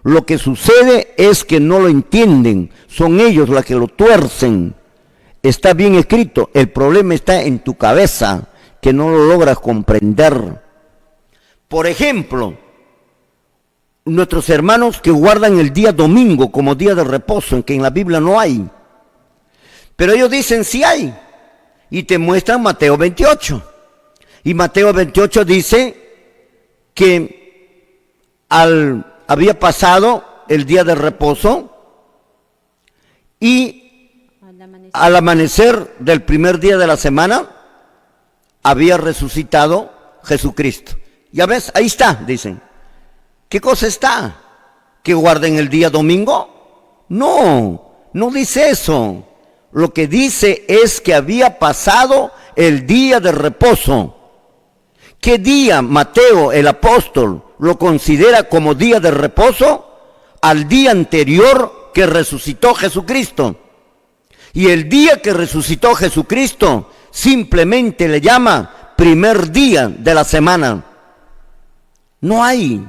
Lo que sucede es que no lo entienden, son ellos los que lo tuercen. Está bien escrito, el problema está en tu cabeza, que no lo logras comprender. Por ejemplo, nuestros hermanos que guardan el día domingo como día de reposo, en que en la Biblia no hay. Pero ellos dicen sí hay, y te muestran Mateo 28. Y Mateo 28 dice que había pasado el día de reposo y al amanecer del primer día de la semana había resucitado Jesucristo. Ya ves, ahí está, dicen. ¿Qué cosa está? ¿Que guarden el día domingo? No, no dice eso. Lo que dice es que había pasado el día de reposo. ¿Qué día Mateo, el apóstol, lo considera como día de reposo? Al día anterior que resucitó Jesucristo. Y el día que resucitó Jesucristo simplemente le llama primer día de la semana. No hay,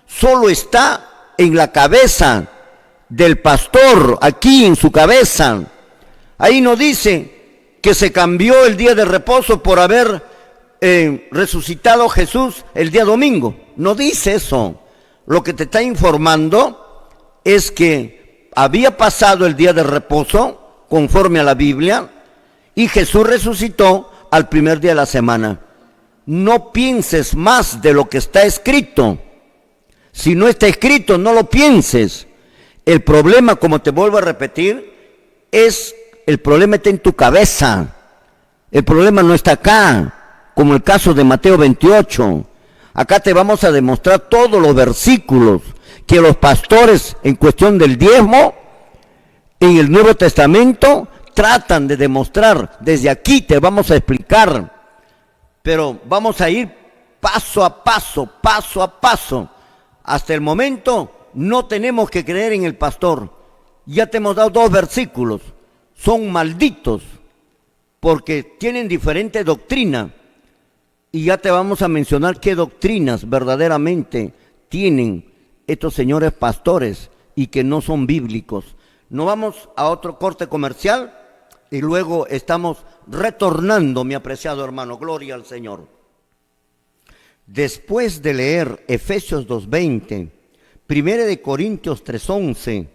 solo está en la cabeza del pastor, aquí en su cabeza. Ahí no dice que se cambió el día de reposo por haber resucitado Jesús el día domingo. No dice eso. Lo que te está informando es que había pasado el día de reposo conforme a la Biblia y Jesús resucitó al primer día de la semana. No pienses más de lo que está escrito. Si no está escrito, no lo pienses. El problema, como te vuelvo a repetir, el problema está en tu cabeza. El problema no está acá, como el caso de Mateo 28. Acá te vamos a demostrar todos los versículos que los pastores en cuestión del diezmo en el Nuevo Testamento tratan de demostrar. Desde aquí te vamos a explicar, pero vamos a ir paso a paso. Hasta el momento no tenemos que creer en el pastor. Ya te hemos dado 2 versículos. Son malditos porque tienen diferente doctrina. Y ya te vamos a mencionar qué doctrinas verdaderamente tienen estos señores pastores y que no son bíblicos. Nos vamos a otro corte comercial y luego estamos retornando, mi apreciado hermano. Gloria al Señor. después de leer Efesios 2:20, 1 de Corintios 3:11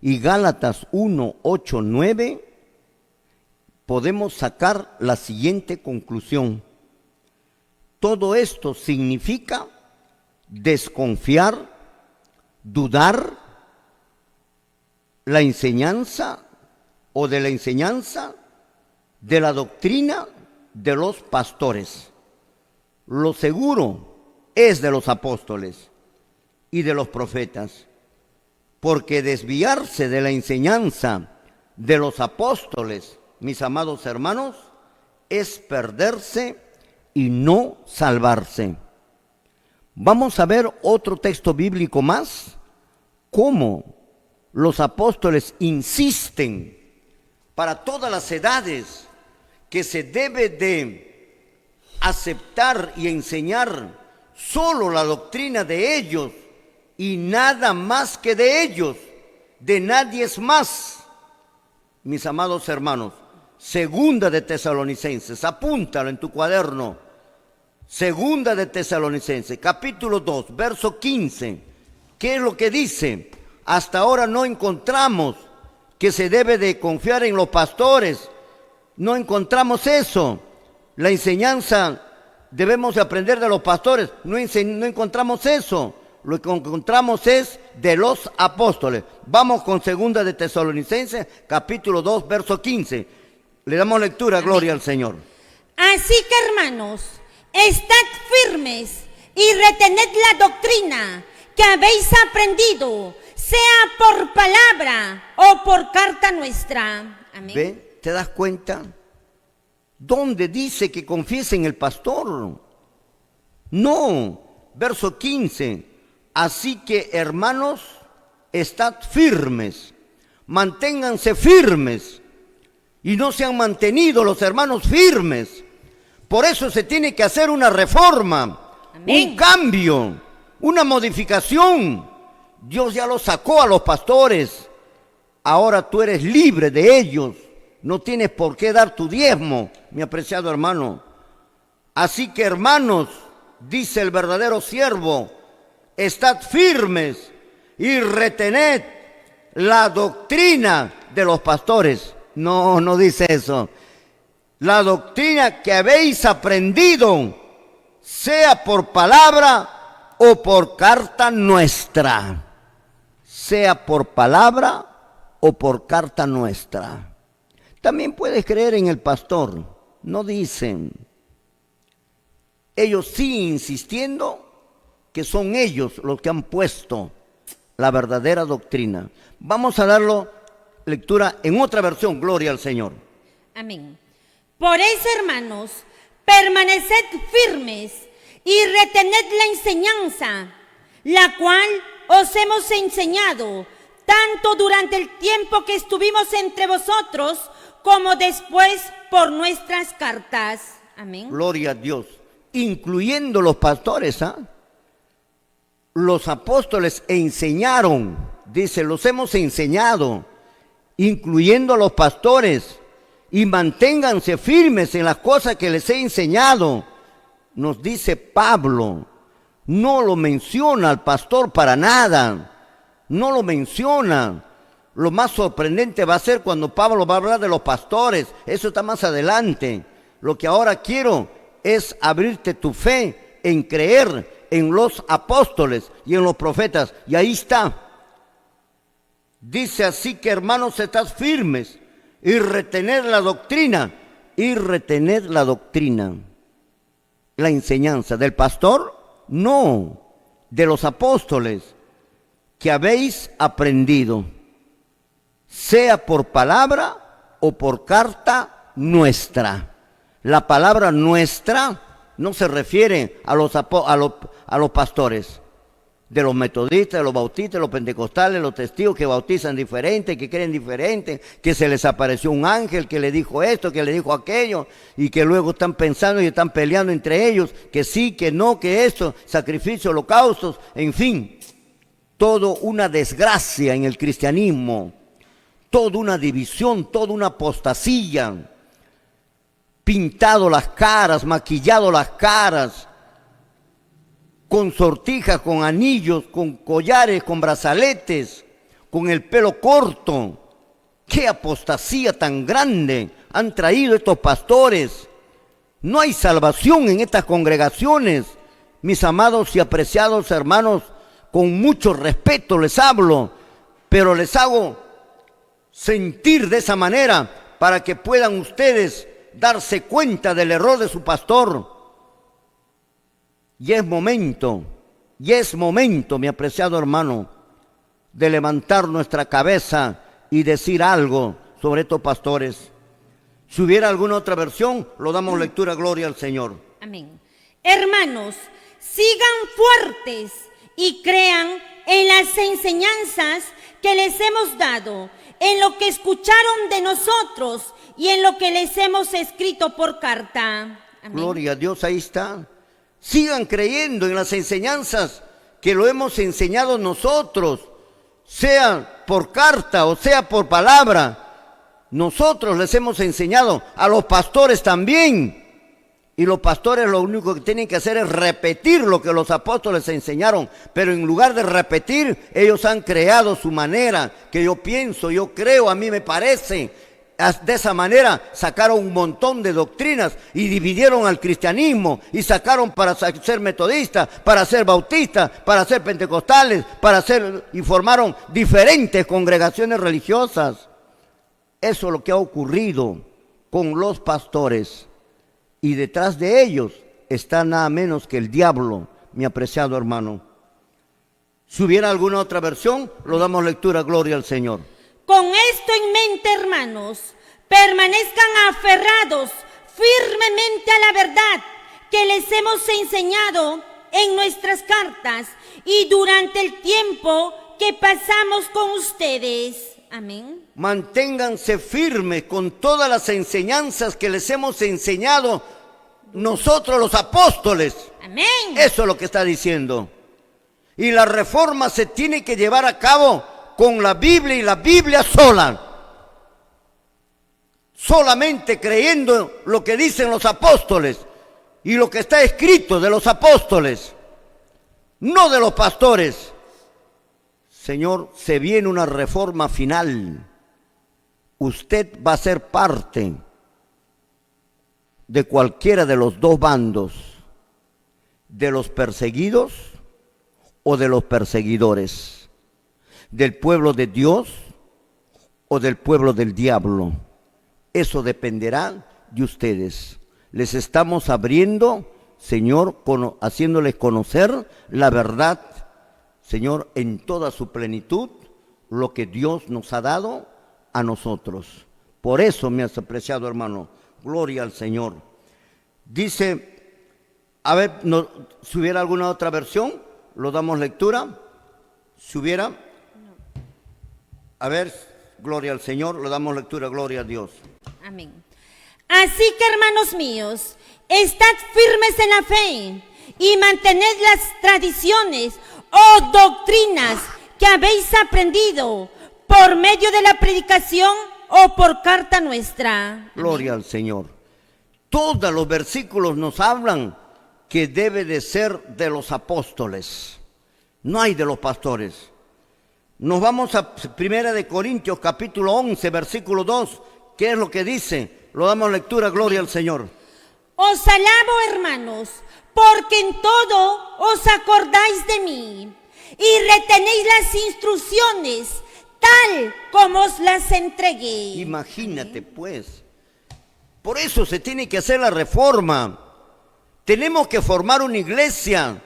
y Gálatas 1:8-9, podemos sacar la siguiente conclusión. Todo esto significa desconfiar, dudar la enseñanza o de la enseñanza de la doctrina de los pastores. Lo seguro es de los apóstoles y de los profetas, porque desviarse de la enseñanza de los apóstoles, mis amados hermanos, es perderse y no salvarse. Vamos a ver otro texto bíblico más, cómo los apóstoles insisten para todas las edades que se debe de aceptar y enseñar solo la doctrina de ellos y nada más que de ellos, de nadie es más. Mis amados hermanos, Segunda de Tesalonicenses, apúntalo en tu cuaderno. Segunda de Tesalonicenses, capítulo 2, verso 15. ¿Qué es lo que dice? Hasta ahora no encontramos que se debe de confiar en los pastores. No encontramos eso. La enseñanza debemos de aprender de los pastores. No encontramos eso. Lo que encontramos es de los apóstoles. Vamos con Segunda de Tesalonicenses, capítulo 2, verso 15. Le damos lectura, gloria al Señor. Así que, hermanos, estad firmes y retened la doctrina que habéis aprendido, sea por palabra o por carta nuestra. Amén. ¿Ve? ¿Te das cuenta? ¿Dónde dice que confiesen el pastor? No. Verso 15. Así que, hermanos, estad firmes, manténganse firmes. Y no se han mantenido los hermanos firmes. Por eso se tiene que hacer una reforma, un cambio, una modificación. Dios ya los sacó a los pastores. Ahora tú eres libre de ellos. No tienes por qué dar tu diezmo, mi apreciado hermano. Así que, hermanos, dice el verdadero siervo, estad firmes y retened la doctrina de los pastores. No, no dice eso. La doctrina que habéis aprendido, sea por palabra o por carta nuestra. Sea por palabra o por carta nuestra. También puedes creer en el pastor. No dicen. Ellos siguen insistiendo que son ellos los que han puesto la verdadera doctrina. Vamos a darlo lectura en otra versión, gloria al Señor. Amén. Por eso, hermanos, permaneced firmes y retened la enseñanza, la cual os hemos enseñado, tanto durante el tiempo que estuvimos entre vosotros, como después por nuestras cartas. Amén. Gloria a Dios. Incluyendo los pastores, ¿ah? Los apóstoles enseñaron, dice, los hemos enseñado, incluyendo a los pastores, y manténganse firmes en las cosas que les he enseñado. Nos dice Pablo, no lo menciona al pastor para nada, no lo menciona. Lo más sorprendente va a ser cuando Pablo va a hablar de los pastores, eso está más adelante. Lo que ahora quiero es abrirte tu fe en creer en los apóstoles y en los profetas, y ahí está. Dice así que, hermanos, estad firmes y retened la doctrina, la enseñanza del pastor, no, de los apóstoles que habéis aprendido, sea por palabra o por carta nuestra. La palabra nuestra no se refiere a los pastores, de los metodistas, de los bautistas, de los pentecostales, los testigos que bautizan diferente, que creen diferente, que se les apareció un ángel que le dijo esto, que le dijo aquello, y que luego están pensando y están peleando entre ellos, que sí, que no, que esto, sacrificios, holocaustos, en fin, todo una desgracia en el cristianismo, toda una división, toda una apostasía, pintado las caras, maquillado las caras, con sortijas, con anillos, con collares, con brazaletes, con el pelo corto. ¡Qué apostasía tan grande han traído estos pastores! No hay salvación en estas congregaciones. Mis amados y apreciados hermanos, con mucho respeto les hablo, pero les hago sentir de esa manera para que puedan ustedes darse cuenta del error de su pastor. Y es momento, mi apreciado hermano, de levantar nuestra cabeza y decir algo sobre estos pastores. Si hubiera alguna otra versión, lo damos lectura, gloria al Señor. Amén. Hermanos, sigan fuertes y crean en las enseñanzas que les hemos dado, en lo que escucharon de nosotros y en lo que les hemos escrito por carta. Amén. Gloria a Dios, ahí está. Sigan creyendo en las enseñanzas que lo hemos enseñado nosotros, sea por carta o sea por palabra. Nosotros les hemos enseñado, a los pastores también. Y los pastores lo único que tienen que hacer es repetir lo que los apóstoles enseñaron. Pero en lugar de repetir, ellos han creado su manera, que yo pienso, yo creo, a mí me parece. De esa manera sacaron un montón de doctrinas y dividieron al cristianismo y sacaron para ser metodistas, para ser bautistas, para ser pentecostales, y formaron diferentes congregaciones religiosas. Eso es lo que ha ocurrido con los pastores. Y detrás de ellos está nada menos que el diablo, mi apreciado hermano. Si hubiera alguna otra versión, lo damos lectura, gloria al Señor. Con esto en mente, hermanos, permanezcan aferrados firmemente a la verdad que les hemos enseñado en nuestras cartas y durante el tiempo que pasamos con ustedes. Amén. Manténganse firmes con todas las enseñanzas que les hemos enseñado nosotros los apóstoles. Amén. Eso es lo que está diciendo. Y la reforma se tiene que llevar a cabo con la Biblia y la Biblia sola. Solamente creyendo lo que dicen los apóstoles y lo que está escrito de los apóstoles, no de los pastores. Señor, se viene una reforma final. Usted va a ser parte de cualquiera de los dos bandos, de los perseguidos o de los perseguidores, del pueblo de Dios o del pueblo del diablo. Eso dependerá de ustedes. Les estamos abriendo, Señor, haciéndoles conocer la verdad, Señor, en toda su plenitud, lo que Dios nos ha dado a nosotros. Por eso, mi apreciado hermano, gloria al Señor. Dice, a ver, si hubiera alguna otra versión, lo damos lectura. Si hubiera, a ver, gloria al Señor, lo damos lectura, gloria a Dios. Amén. Así que, hermanos míos, estad firmes en la fe y mantened las tradiciones o doctrinas que habéis aprendido por medio de la predicación o por carta nuestra. Gloria al Señor. Todos los versículos nos hablan que debe de ser de los apóstoles, no hay de los pastores. Nos vamos a 1 Corintios capítulo 11, versículo 2. ¿Qué es lo que dice? Lo damos lectura, gloria al Señor. Os alabo, hermanos, porque en todo os acordáis de mí y retenéis las instrucciones tal como os las entregué. Imagínate, pues. Por eso se tiene que hacer la reforma. Tenemos que formar una iglesia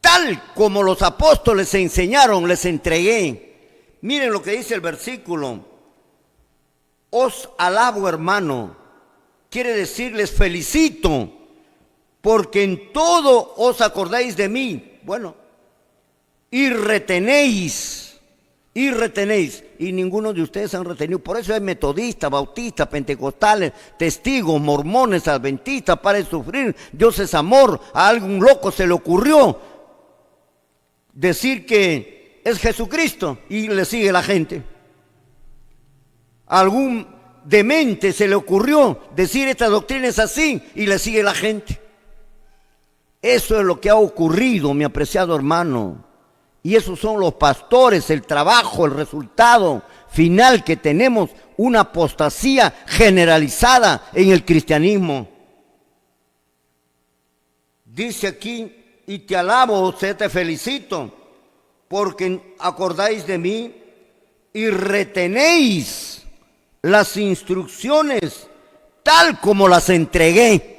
tal como los apóstoles enseñaron, les entregué. Miren lo que dice el versículo. Os alabo, hermano. Quiere decir, les felicito, porque en todo os acordáis de mí. Bueno, y retenéis. Y ninguno de ustedes han retenido. Por eso hay metodistas, bautistas, pentecostales, testigos, mormones, adventistas. Para de sufrir, Dios es amor. A algún loco se le ocurrió decir que es Jesucristo y le sigue la gente. A algún demente se le ocurrió decir esta doctrina es así y le sigue la gente. Eso es lo que ha ocurrido, mi apreciado hermano. Y esos son los pastores, el trabajo, el resultado final que tenemos, una apostasía generalizada en el cristianismo. Dice aquí, y te alabo, o sea, te felicito, porque acordáis de mí y retenéis las instrucciones tal como las entregué.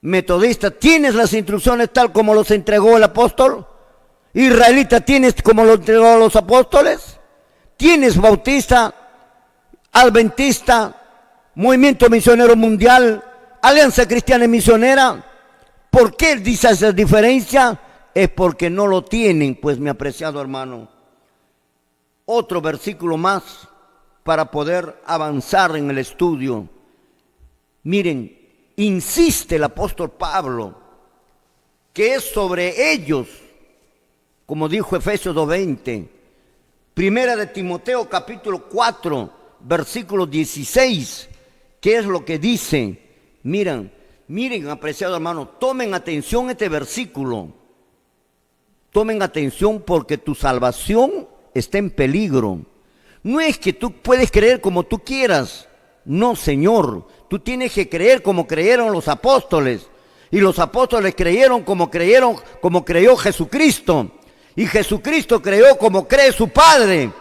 Metodista, ¿tienes las instrucciones tal como los entregó el apóstol? Israelita, ¿tienes como los entregó a los apóstoles? ¿Tienes bautista, adventista, movimiento misionero mundial, alianza cristiana y misionera? ¿Por qué dice esa diferencia? Es porque no lo tienen, pues, mi apreciado hermano. Otro versículo más para poder avanzar en el estudio. Miren, insiste el apóstol Pablo que es sobre ellos, como dijo Efesios 2:20, Primera de Timoteo capítulo 4, versículo 16, ¿qué es lo que dice? Miren, apreciado hermano, tomen atención a este versículo. Tomen atención porque tu salvación está en peligro. No es que tú puedes creer como tú quieras. No, Señor. Tú tienes que creer como creyeron los apóstoles. Y los apóstoles creyeron, como creyó Jesucristo. Y Jesucristo creyó como cree su Padre.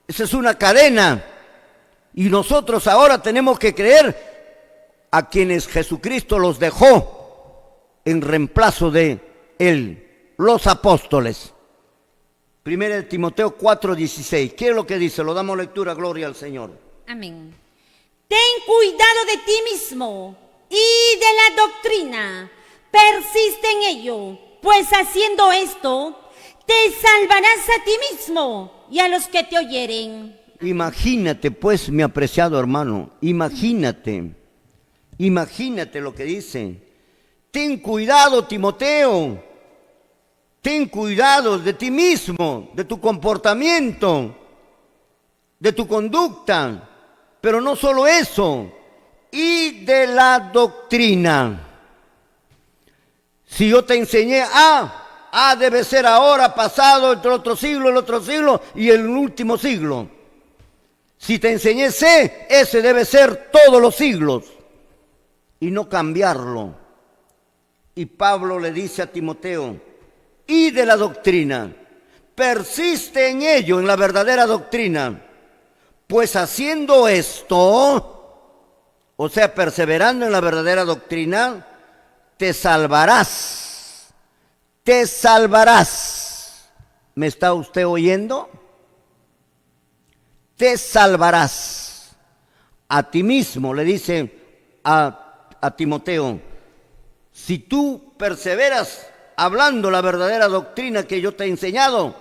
Esa es una cadena. Y nosotros ahora tenemos que creer a quienes Jesucristo los dejó en reemplazo de él, los apóstoles. Primera de Timoteo 4:16. ¿Qué es lo que dice? Lo damos lectura, gloria al Señor. Amén. Ten cuidado de ti mismo y de la doctrina. Persiste en ello, pues haciendo esto, te salvarás a ti mismo y a los que te oyeren. Imagínate, pues, mi apreciado hermano, imagínate lo que dice. Ten cuidado, Timoteo. Ten cuidado de ti mismo, de tu comportamiento, de tu conducta. Pero no solo eso, y de la doctrina. Si yo te enseñé A debe ser ahora, pasado, el otro siglo y el último siglo. Si te enseñé C, ese debe ser todos los siglos. Y no cambiarlo. Y Pablo le dice a Timoteo, y de la doctrina, persiste en ello, en la verdadera doctrina. Pues haciendo esto, o sea, perseverando en la verdadera doctrina, te salvarás. Te salvarás. ¿Me está usted oyendo? Te salvarás. A ti mismo, le dice a Timoteo, si tú perseveras hablando la verdadera doctrina que yo te he enseñado,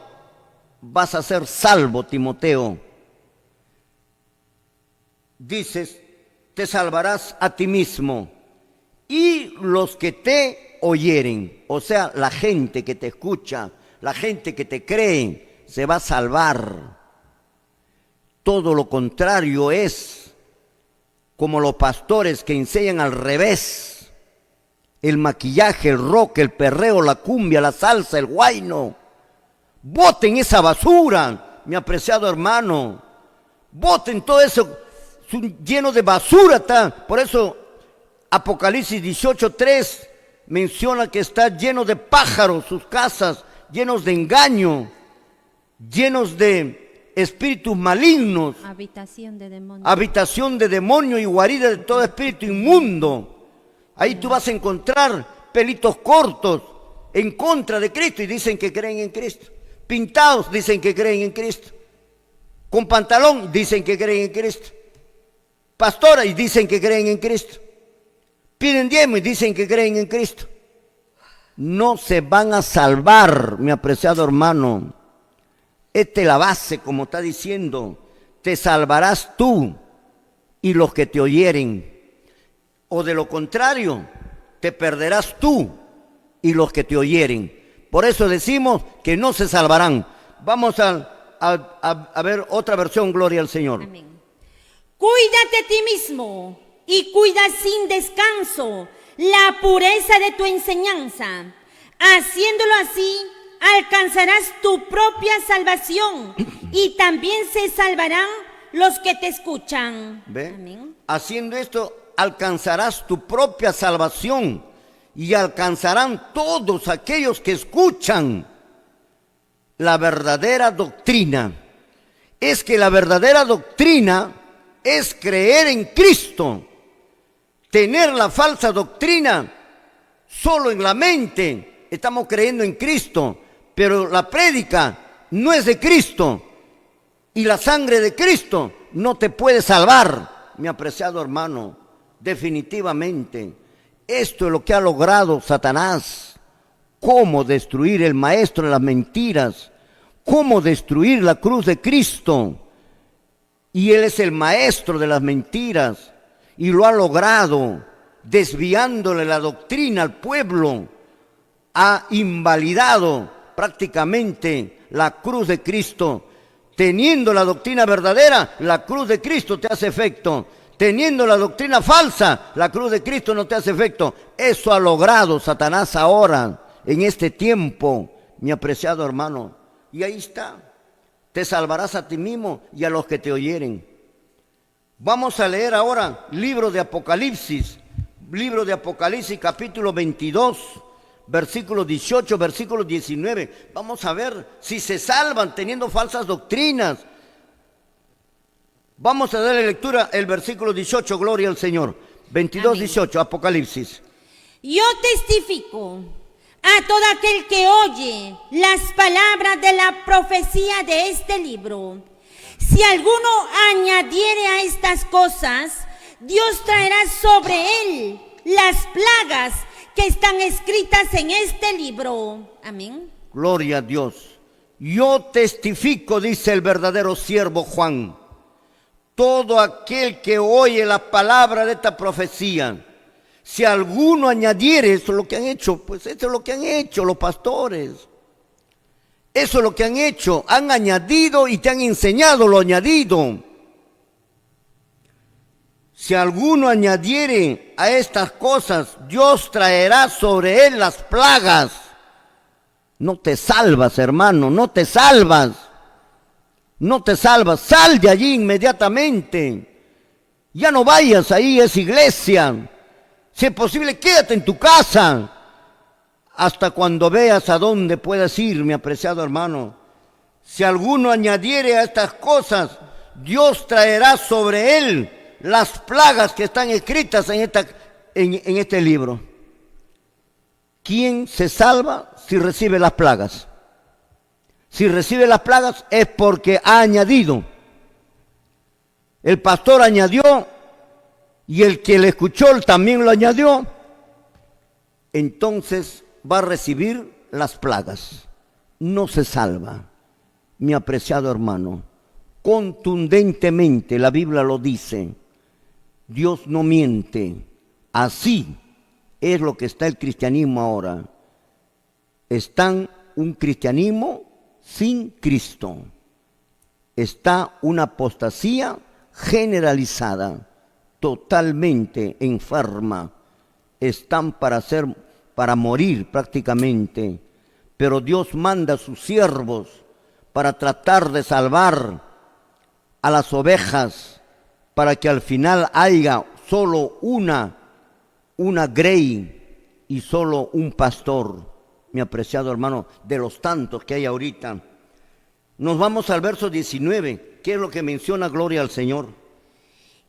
vas a ser salvo, Timoteo. Dices, te salvarás a ti mismo y los que te oyeren, o sea, la gente que te escucha, la gente que te cree, se va a salvar. Todo lo contrario es como los pastores que enseñan al revés. El maquillaje, el rock, el perreo, la cumbia, la salsa, el huayno. Boten esa basura, mi apreciado hermano. Boten todo eso. Lleno de basura está. Por eso Apocalipsis 18:3 menciona que está lleno de pájaros sus casas, llenos de engaño, llenos de espíritus malignos, Habitación de demonio y guarida de todo espíritu inmundo. Ahí tú vas a encontrar pelitos cortos en contra de Cristo y dicen que creen en Cristo. Pintados dicen que creen en Cristo. Con pantalón dicen que creen en Cristo. Pastoras y dicen que creen en Cristo. Piden diezmo y dicen que creen en Cristo. No se van a salvar, mi apreciado hermano. Esta es la base, como está diciendo. Te salvarás tú y los que te oyeren. O de lo contrario, te perderás tú y los que te oyeren. Por eso decimos que no se salvarán. Vamos a ver otra versión, gloria al Señor. Amén. Cuídate a ti mismo y cuida sin descanso la pureza de tu enseñanza. Haciéndolo así, alcanzarás tu propia salvación y también se salvarán los que te escuchan. ¿Ve? Amén. Haciendo esto, alcanzarás tu propia salvación y alcanzarán todos aquellos que escuchan la verdadera doctrina. Es que la verdadera doctrina es creer en Cristo. Tener la falsa doctrina solo en la mente, estamos creyendo en Cristo, pero la prédica no es de Cristo y la sangre de Cristo no te puede salvar, mi apreciado hermano. Definitivamente, esto es lo que ha logrado Satanás. Cómo destruir el maestro de las mentiras, cómo destruir la cruz de Cristo. Y él es el maestro de las mentiras y lo ha logrado desviándole la doctrina al pueblo. Ha invalidado prácticamente la cruz de Cristo. Teniendo la doctrina verdadera, la cruz de Cristo te hace efecto. Teniendo la doctrina falsa, la cruz de Cristo no te hace efecto. Eso ha logrado Satanás ahora, en este tiempo, mi apreciado hermano. Y ahí está. Te salvarás a ti mismo y a los que te oyeren. Vamos a leer ahora libro de Apocalipsis capítulo 22, versículo 18, versículo 19. Vamos a ver si se salvan teniendo falsas doctrinas. Vamos a darle lectura el versículo 18, gloria al Señor. 22, amén. 18, Apocalipsis. Yo testifico a todo aquel que oye las palabras de la profecía de este libro. Si alguno añadiere a estas cosas, Dios traerá sobre él las plagas que están escritas en este libro. Amén. Gloria a Dios. Yo testifico, dice el verdadero siervo Juan, todo aquel que oye la palabra de esta profecía, si alguno añadiere, eso es lo que han hecho, pues eso es lo que han hecho los pastores. Eso es lo que han hecho, han añadido y te han enseñado lo añadido. Si alguno añadiere a estas cosas, Dios traerá sobre él las plagas. No te salvas, hermano, no te salvas. No te salvas, sal de allí inmediatamente. Ya no vayas ahí, es iglesia. Si es posible, quédate en tu casa hasta cuando veas a dónde puedes ir, mi apreciado hermano. Si alguno añadiere a estas cosas, Dios traerá sobre él las plagas que están escritas en este libro. ¿Quién se salva si recibe las plagas? Si recibe las plagas es porque ha añadido. El pastor añadió y el que le escuchó también lo añadió. Entonces va a recibir las plagas. No se salva, mi apreciado hermano. Contundentemente la Biblia lo dice. Dios no miente. Así es lo que está el cristianismo ahora. Está un cristianismo sin Cristo. Está una apostasía generalizada, totalmente enferma. Están para morir prácticamente. Pero Dios manda a sus siervos para tratar de salvar a las ovejas, para que al final haya solo una grey y solo un pastor, mi apreciado hermano, de los tantos que hay ahorita. Nos vamos al verso 19, que es lo que menciona gloria al Señor.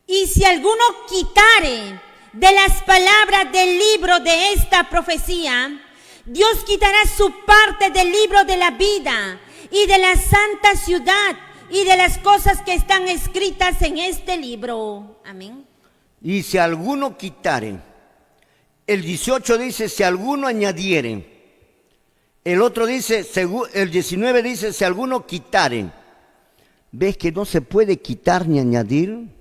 Y si alguno quitare de las palabras del libro de esta profecía, Dios quitará su parte del libro de la vida y de la santa ciudad y de las cosas que están escritas en este libro. Amén. Y si alguno quitare, el 18 dice, si alguno añadiere. El otro dice, el 19 dice, si alguno quitare. ¿Ves que no se puede quitar ni añadir?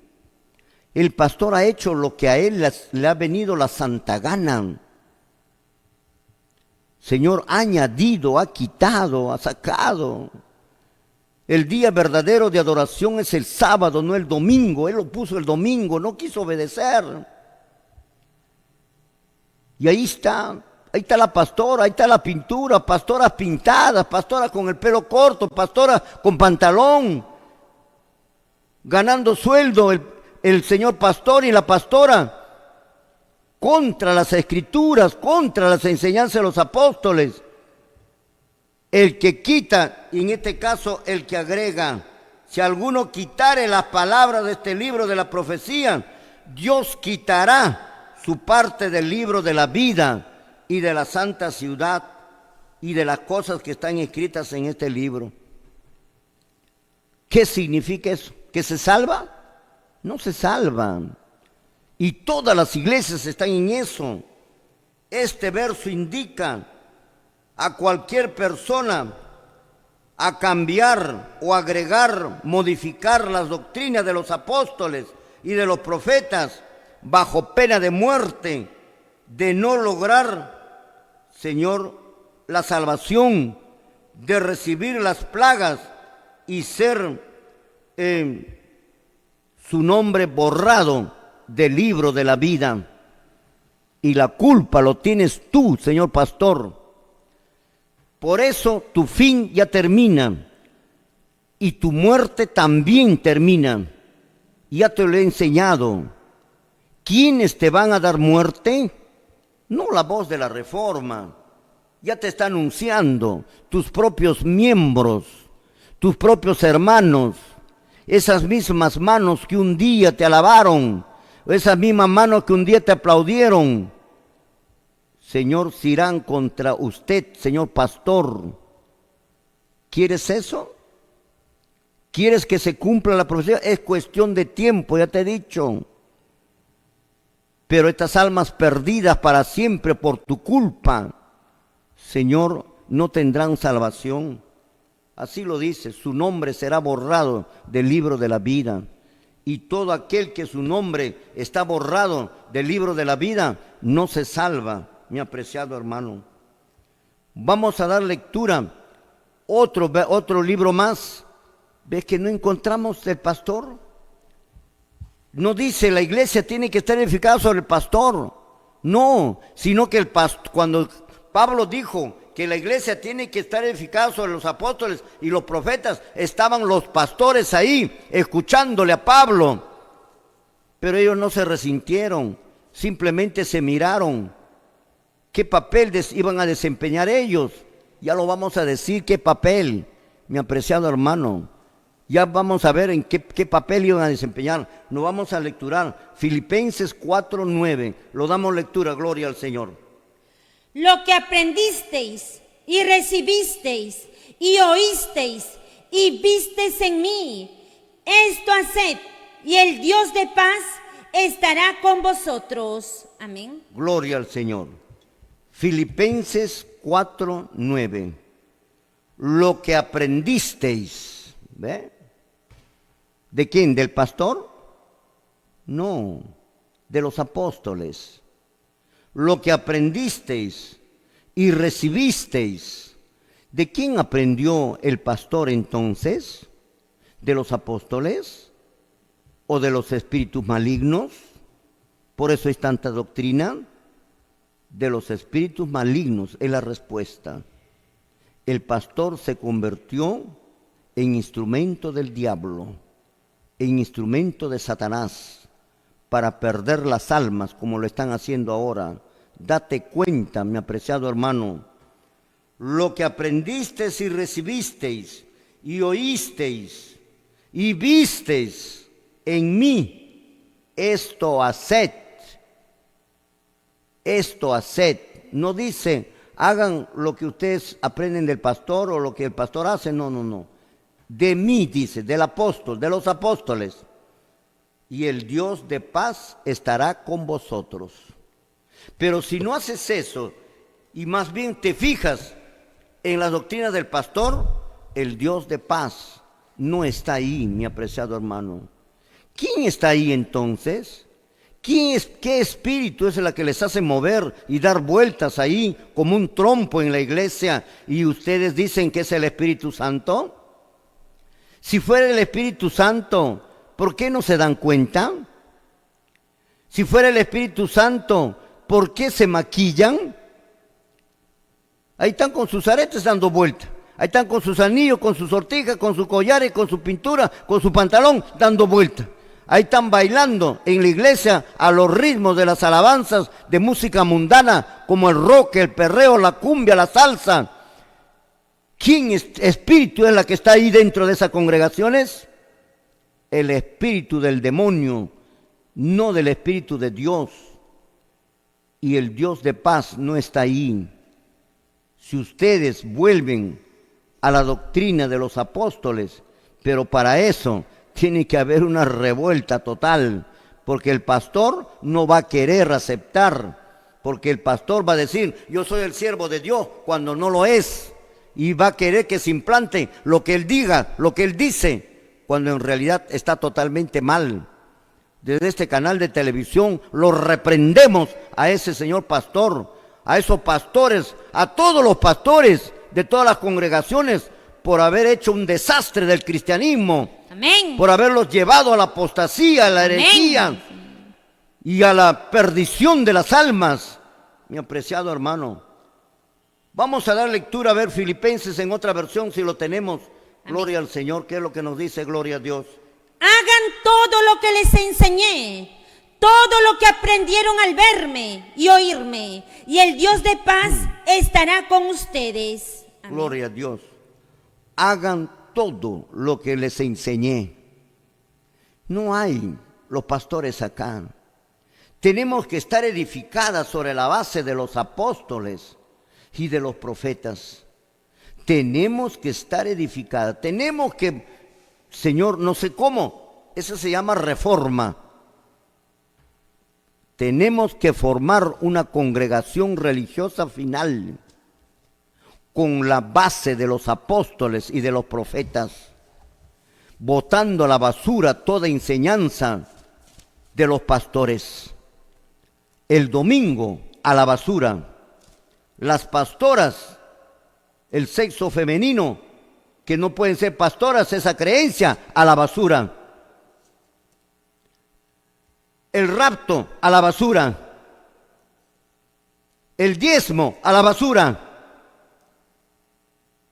El pastor ha hecho lo que a él le ha venido la santa gana. Señor, ha añadido, ha quitado, ha sacado. El día verdadero de adoración es el sábado, no el domingo. Él lo puso el domingo, no quiso obedecer. Y ahí está la pastora, ahí está la pintura, pastoras pintadas, pastoras con el pelo corto, pastoras con pantalón, ganando sueldo el señor pastor y la pastora, contra las escrituras, contra las enseñanzas de los apóstoles. El que quita, y en este caso el que agrega, si alguno quitare las palabras de este libro de la profecía, Dios quitará su parte del libro de la vida y de la santa ciudad y de las cosas que están escritas en este libro. ¿Qué significa eso? ¿Que se salva? No se salvan. Y todas las iglesias están en eso. Este verso indica a cualquier persona a cambiar o agregar, modificar las doctrinas de los apóstoles y de los profetas bajo pena de muerte, de no lograr, Señor, la salvación, de recibir las plagas y ser su nombre borrado del libro de la vida. Y la culpa lo tienes tú, señor pastor. Por eso tu fin ya termina y tu muerte también termina. Ya te lo he enseñado. ¿Quiénes te van a dar muerte? No la voz de la Reforma. Ya te está anunciando tus propios miembros, tus propios hermanos, esas mismas manos que un día te alabaron, esas mismas manos que un día te aplaudieron. Señor, se irán contra usted, señor pastor. ¿Quieres eso? ¿Quieres que se cumpla la profecía? Es cuestión de tiempo, ya te he dicho. Pero estas almas perdidas para siempre por tu culpa, Señor, no tendrán salvación. Así lo dice, su nombre será borrado del libro de la vida. Y todo aquel que su nombre está borrado del libro de la vida no se salva, mi apreciado hermano. Vamos a dar lectura. Otro libro más. ¿Ves que no encontramos el pastor? No dice la iglesia tiene que estar edificada sobre el pastor. No, sino que cuando Pablo dijo que la iglesia tiene que estar edificada sobre los apóstoles y los profetas, estaban los pastores ahí escuchándole a Pablo. Pero ellos no se resintieron, simplemente se miraron. ¿Qué papel iban a desempeñar ellos? Ya lo vamos a decir, qué papel, mi apreciado hermano. Ya vamos a ver en qué papel iban a desempeñar. Nos vamos a lecturar Filipenses 4:9. Lo damos lectura, gloria al Señor. Lo que aprendisteis y recibisteis y oísteis y visteis en mí, esto haced, y el Dios de paz estará con vosotros. Amén. Gloria al Señor. Filipenses 4:9. Lo que aprendisteis, ¿ve? ¿De quién? ¿Del pastor? No, de los apóstoles. Lo que aprendisteis y recibisteis. ¿De quién aprendió el pastor entonces? ¿De los apóstoles? ¿O de los espíritus malignos? Por eso hay tanta doctrina. De los espíritus malignos es la respuesta. El pastor se convirtió en instrumento del diablo, en instrumento de Satanás, para perder las almas como lo están haciendo ahora. Date cuenta, mi apreciado hermano, lo que aprendisteis y recibisteis y oísteis y visteis en mí, esto haced. Esto haced. No dice, hagan lo que ustedes aprenden del pastor o lo que el pastor hace. No. De mí, dice, del apóstol, de los apóstoles. Y el Dios de paz estará con vosotros. Pero si no haces eso y más bien te fijas en las doctrinas del pastor, el Dios de paz no está ahí, mi apreciado hermano. ¿Quién está ahí entonces? ¿Qué espíritu es la que les hace mover y dar vueltas ahí como un trompo en la iglesia y ustedes dicen que es el Espíritu Santo? Si fuera el Espíritu Santo, ¿por qué no se dan cuenta? Si fuera el Espíritu Santo, ¿por qué se maquillan? Ahí están con sus aretes dando vuelta. Ahí están con sus anillos, con sus sortijas, con sus collares, con su pintura, con su pantalón dando vuelta. Ahí están bailando en la iglesia a los ritmos de las alabanzas de música mundana, como el rock, el perreo, la cumbia, la salsa. ¿Quién espíritu es la que está ahí dentro de esas congregaciones? El espíritu del demonio, no del espíritu de Dios. Y el Dios de paz no está ahí. Si ustedes vuelven a la doctrina de los apóstoles, pero para eso tiene que haber una revuelta total, porque el pastor no va a querer aceptar, porque el pastor va a decir, yo soy el siervo de Dios, cuando no lo es, y va a querer que se implante lo que él diga, lo que él dice, cuando en realidad está totalmente mal. Desde este canal de televisión lo reprendemos a ese señor pastor, a esos pastores, a todos los pastores de todas las congregaciones, por haber hecho un desastre del cristianismo. Amén. Por haberlos llevado a la apostasía, a la herejía. Amén. Y a la perdición de las almas. Mi apreciado hermano, vamos a dar lectura a ver Filipenses en otra versión si lo tenemos. Amén. Gloria al Señor. ¿Qué es lo que nos dice? Gloria a Dios. Hagan todo lo que les enseñé, todo lo que aprendieron al verme y oírme, y el Dios de paz estará con ustedes. Amén. Gloria a Dios. Hagan todo lo que les enseñé. No hay los pastores acá. Tenemos que estar edificadas sobre la base de los apóstoles y de los profetas. Tenemos que estar edificadas. Tenemos que, Señor, no sé cómo, eso se llama reforma. Tenemos que formar una congregación religiosa final con la base de los apóstoles y de los profetas, botando a la basura toda enseñanza de los pastores. El domingo a la basura, las pastoras, el sexo femenino, que no pueden ser pastoras, esa creencia, a la basura. El rapto a la basura, el diezmo a la basura.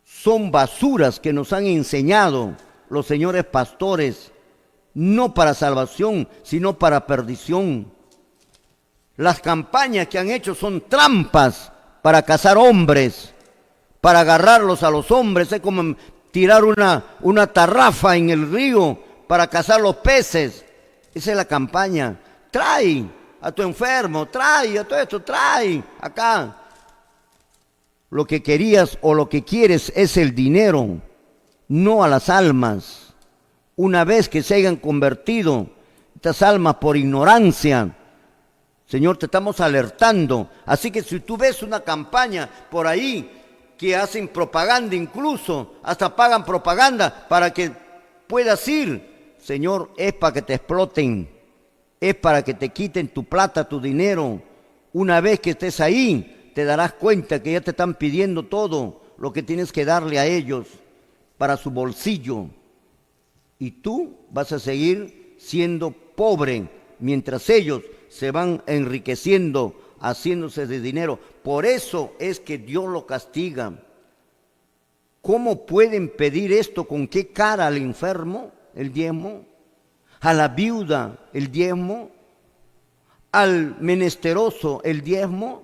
Son basuras que nos han enseñado los señores pastores, no para salvación, sino para perdición. Las campañas que han hecho son trampas para cazar hombres, para agarrarlos a los hombres. Es como tirar una tarrafa en el río para cazar los peces. Esa es la campaña. Trae a tu enfermo, trae a todo esto, trae acá. Lo que querías o lo que quieres es el dinero, no a las almas. Una vez que se hayan convertido estas almas por ignorancia, Señor, te estamos alertando. Así que si tú ves una campaña por ahí que hacen propaganda, incluso hasta pagan propaganda para que puedas ir, Señor, es para que te exploten, es para que te quiten tu plata, tu dinero. Una vez que estés ahí, te darás cuenta que ya te están pidiendo todo lo que tienes que darle a ellos para su bolsillo. Y tú vas a seguir siendo pobre mientras ellos se van enriqueciendo, haciéndose de dinero. Por eso es que Dios lo castiga. ¿Cómo pueden pedir esto? ¿Con qué cara? Al enfermo, el diezmo, a la viuda, el diezmo, al menesteroso, el diezmo,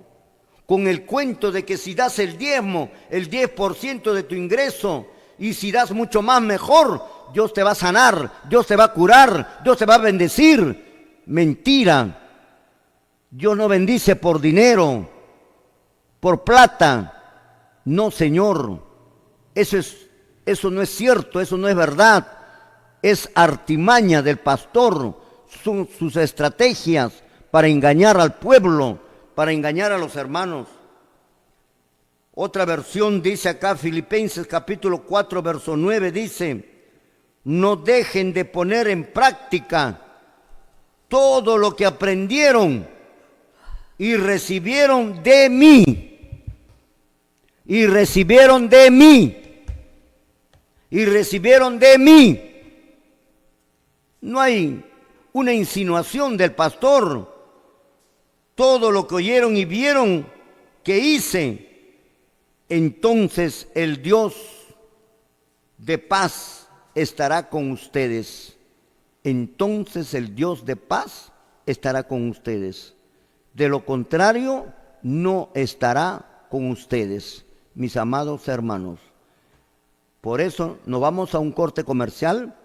con el cuento de que si das el diezmo, el 10% de tu ingreso, y si das mucho más, mejor, Dios te va a sanar, Dios te va a curar, Dios te va a bendecir. Mentira. Dios no bendice por dinero, por plata. No, Señor. Eso no es cierto, eso no es verdad. Es artimaña del pastor, sus estrategias para engañar al pueblo, para engañar a los hermanos. Otra versión dice acá, Filipenses capítulo 4, verso 9, dice: no dejen de poner en práctica todo lo que aprendieron y recibieron de mí. Y recibieron de mí. Y recibieron de mí. No hay una insinuación del pastor todo lo que oyeron y vieron que hice, entonces el Dios de paz estará con ustedes. Entonces el Dios de paz estará con ustedes. De lo contrario, no estará con ustedes, mis amados hermanos. Por eso nos vamos a un corte comercial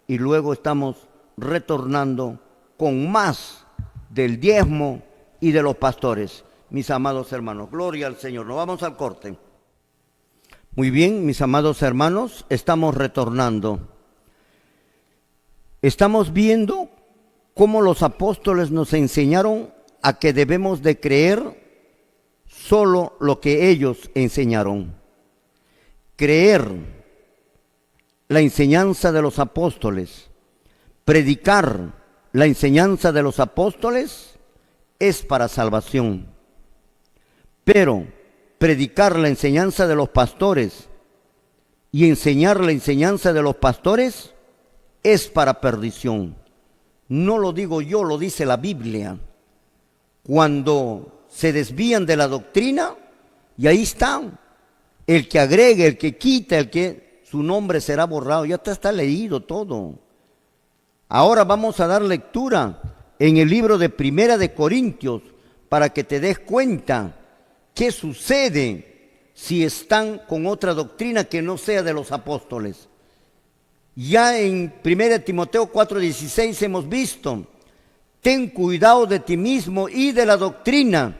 y luego estamos retornando con más del diezmo y de los pastores, mis amados hermanos. Gloria al Señor. Nos vamos al corte. Muy bien, mis amados hermanos, estamos retornando. Estamos viendo cómo los apóstoles nos enseñaron a que debemos de creer solo lo que ellos enseñaron. Creer la enseñanza de los apóstoles, predicar la enseñanza de los apóstoles es para salvación. Pero predicar la enseñanza de los pastores y enseñar la enseñanza de los pastores es para perdición. No lo digo yo, lo dice la Biblia. Cuando se desvían de la doctrina, y ahí están, el que agregue, el que quita, el que su nombre será borrado, ya está leído todo. Ahora vamos a dar lectura en el libro de Primera de Corintios para que te des cuenta qué sucede si están con otra doctrina que no sea de los apóstoles. Ya en 1 Timoteo 4:16 hemos visto: ten cuidado de ti mismo y de la doctrina,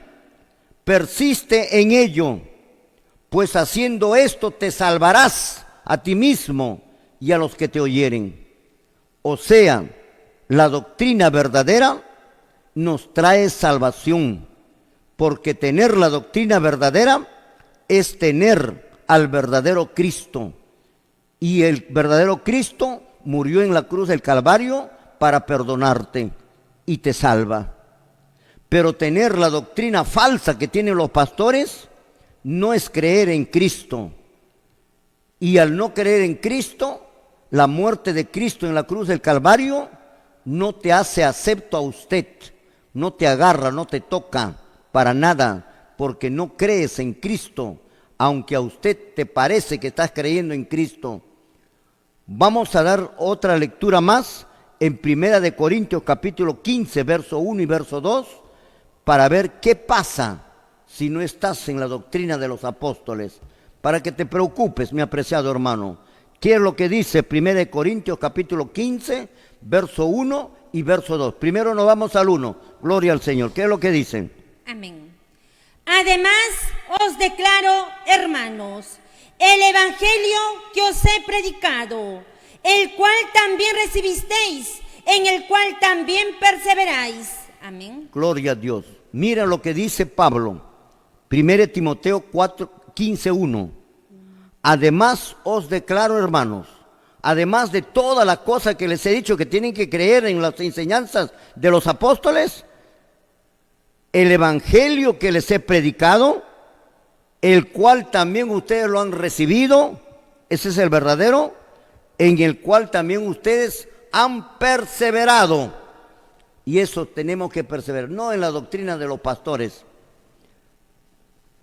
persiste en ello, pues haciendo esto te salvarás a ti mismo y a los que te oyeren. O sea, la doctrina verdadera nos trae salvación, porque tener la doctrina verdadera es tener al verdadero Cristo. Y el verdadero Cristo murió en la cruz del Calvario para perdonarte y te salva. Pero tener la doctrina falsa que tienen los pastores no es creer en Cristo. Y al no creer en Cristo, la muerte de Cristo en la cruz del Calvario no te hace acepto a usted, no te agarra, no te toca para nada, porque no crees en Cristo, aunque a usted te parece que estás creyendo en Cristo. Vamos a dar otra lectura más en 1 Corintios capítulo 15, verso 1 y verso 2, para ver qué pasa si no estás en la doctrina de los apóstoles, para que te preocupes, mi apreciado hermano. ¿Qué es lo que dice 1 Corintios capítulo 15, verso 1 y verso 2? Primero nos vamos al 1, gloria al Señor. ¿Qué es lo que dice? Amén. Además os declaro, hermanos, el evangelio que os he predicado, el cual también recibisteis, en el cual también perseveráis. Amén. Gloria a Dios. Mira lo que dice Pablo, 1 Timoteo 15, 1. Además os declaro, hermanos, además de toda la cosa que les he dicho que tienen que creer en las enseñanzas de los apóstoles, el evangelio que les he predicado, el cual también ustedes lo han recibido, ese es el verdadero, en el cual también ustedes han perseverado. Y eso tenemos que perseverar, no en la doctrina de los pastores.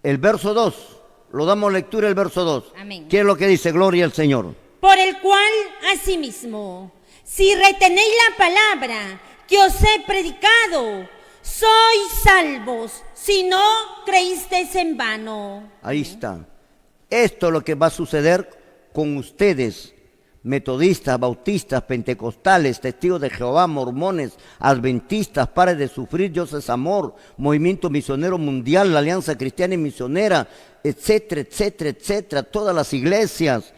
El verso 2. Lo damos lectura el verso 2. Amén. ¿Qué es lo que dice? Gloria al Señor. Por el cual, asimismo, si retenéis la palabra que os he predicado, sois salvos, si no creísteis en vano. Ahí está. Esto es lo que va a suceder con ustedes, metodistas, bautistas, pentecostales, testigos de Jehová, mormones, adventistas, pares de sufrir, Dios es amor, movimiento misionero mundial, la Alianza Cristiana y Misionera, etcétera, etcétera, etcétera, todas las iglesias.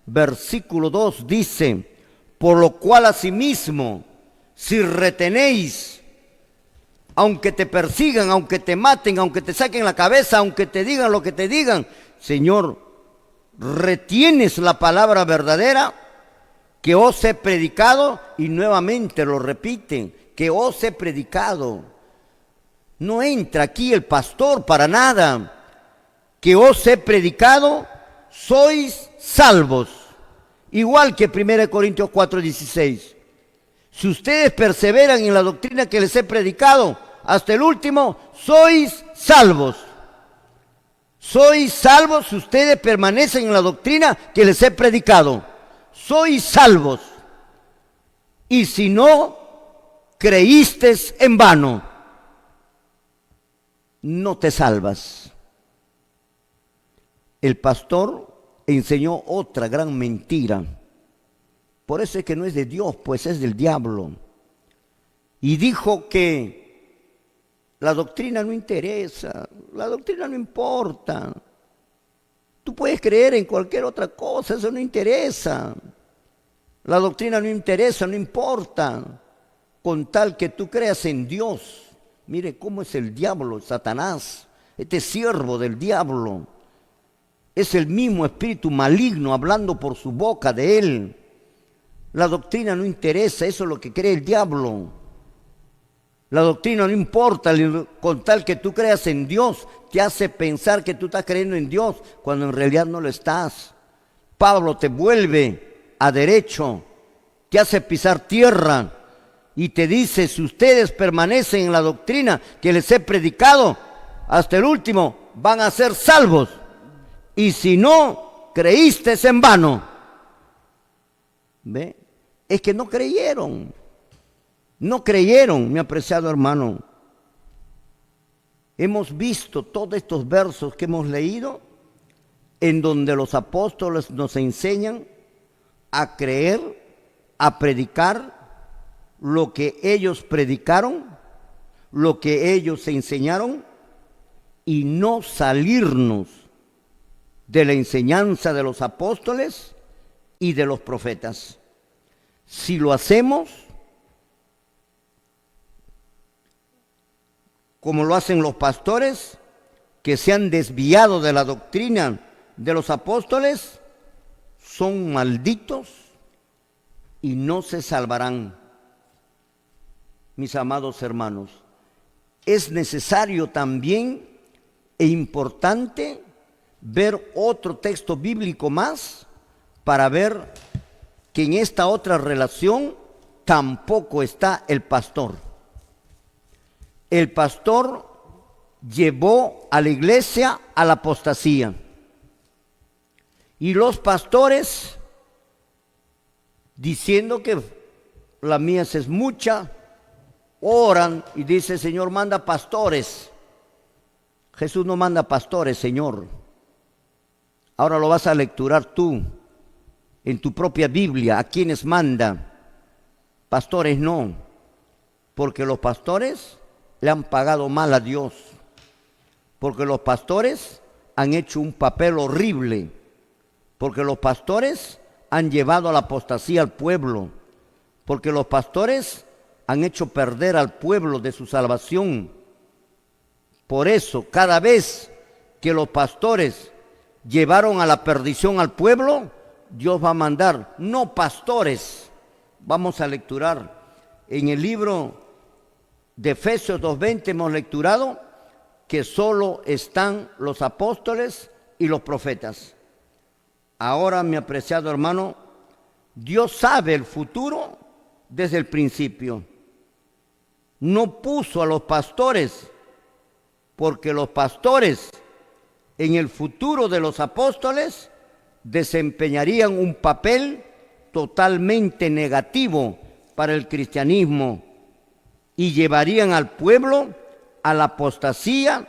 Versículo 2 dice: por lo cual asimismo, si retenéis, aunque te persigan, aunque te maten, aunque te saquen la cabeza, aunque te digan lo que te digan, Señor, retienes la palabra verdadera que os he predicado, y nuevamente lo repiten, que os he predicado. No entra aquí el pastor para nada. Que os he predicado, sois salvos. Igual que 1 Corintios 4:16. Si ustedes perseveran en la doctrina que les he predicado, hasta el último, sois salvos. Sois salvos si ustedes permanecen en la doctrina que les he predicado. Sois salvos. Y si no, creísteis en vano, no te salvas. El pastor enseñó otra gran mentira. Por eso es que no es de Dios, pues es del diablo. Y dijo que la doctrina no interesa, la doctrina no importa. Tú puedes creer en cualquier otra cosa, eso no interesa. La doctrina no interesa, no importa, con tal que tú creas en Dios. Mire cómo es el diablo, Satanás, este siervo del diablo. Es el mismo espíritu maligno hablando por su boca de él. La doctrina no interesa, eso es lo que cree el diablo. La doctrina no importa, con tal que tú creas en Dios, te hace pensar que tú estás creyendo en Dios, cuando en realidad no lo estás. Pablo te vuelve a derecho, te hace pisar tierra y te dice, si ustedes permanecen en la doctrina que les he predicado, hasta el último van a ser salvos. Y si no, creíste en vano. ¿Ve? Es que no creyeron. No creyeron, mi apreciado hermano. Hemos visto todos estos versos que hemos leído, en donde los apóstoles nos enseñan a creer, a predicar lo que ellos predicaron, lo que ellos enseñaron, y no salirnos de la enseñanza de los apóstoles y de los profetas. Si lo hacemos como lo hacen los pastores, que se han desviado de la doctrina de los apóstoles, son malditos y no se salvarán. Mis amados hermanos, es necesario también e importante ver otro texto bíblico más para ver que en esta otra relación tampoco está el pastor. El pastor llevó a la iglesia a la apostasía. Y los pastores, diciendo que la mies es mucha, oran y dice, Señor, manda pastores. Jesús no manda pastores, Señor. Ahora lo vas a lecturar tú en tu propia Biblia. ¿A quiénes manda? Pastores no, porque los pastores le han pagado mal a Dios, porque los pastores han hecho un papel horrible, porque los pastores han llevado a la apostasía al pueblo, porque los pastores han hecho perder al pueblo de su salvación. Por eso, cada vez que los pastores llevaron a la perdición al pueblo, Dios va a mandar, no pastores. Vamos a lecturar en el libro de Efesios 2:20 hemos lecturado que solo están los apóstoles y los profetas. Ahora, mi apreciado hermano, Dios sabe el futuro desde el principio. No puso a los pastores, porque los pastores en el futuro de los apóstoles desempeñarían un papel totalmente negativo para el cristianismo y llevarían al pueblo a la apostasía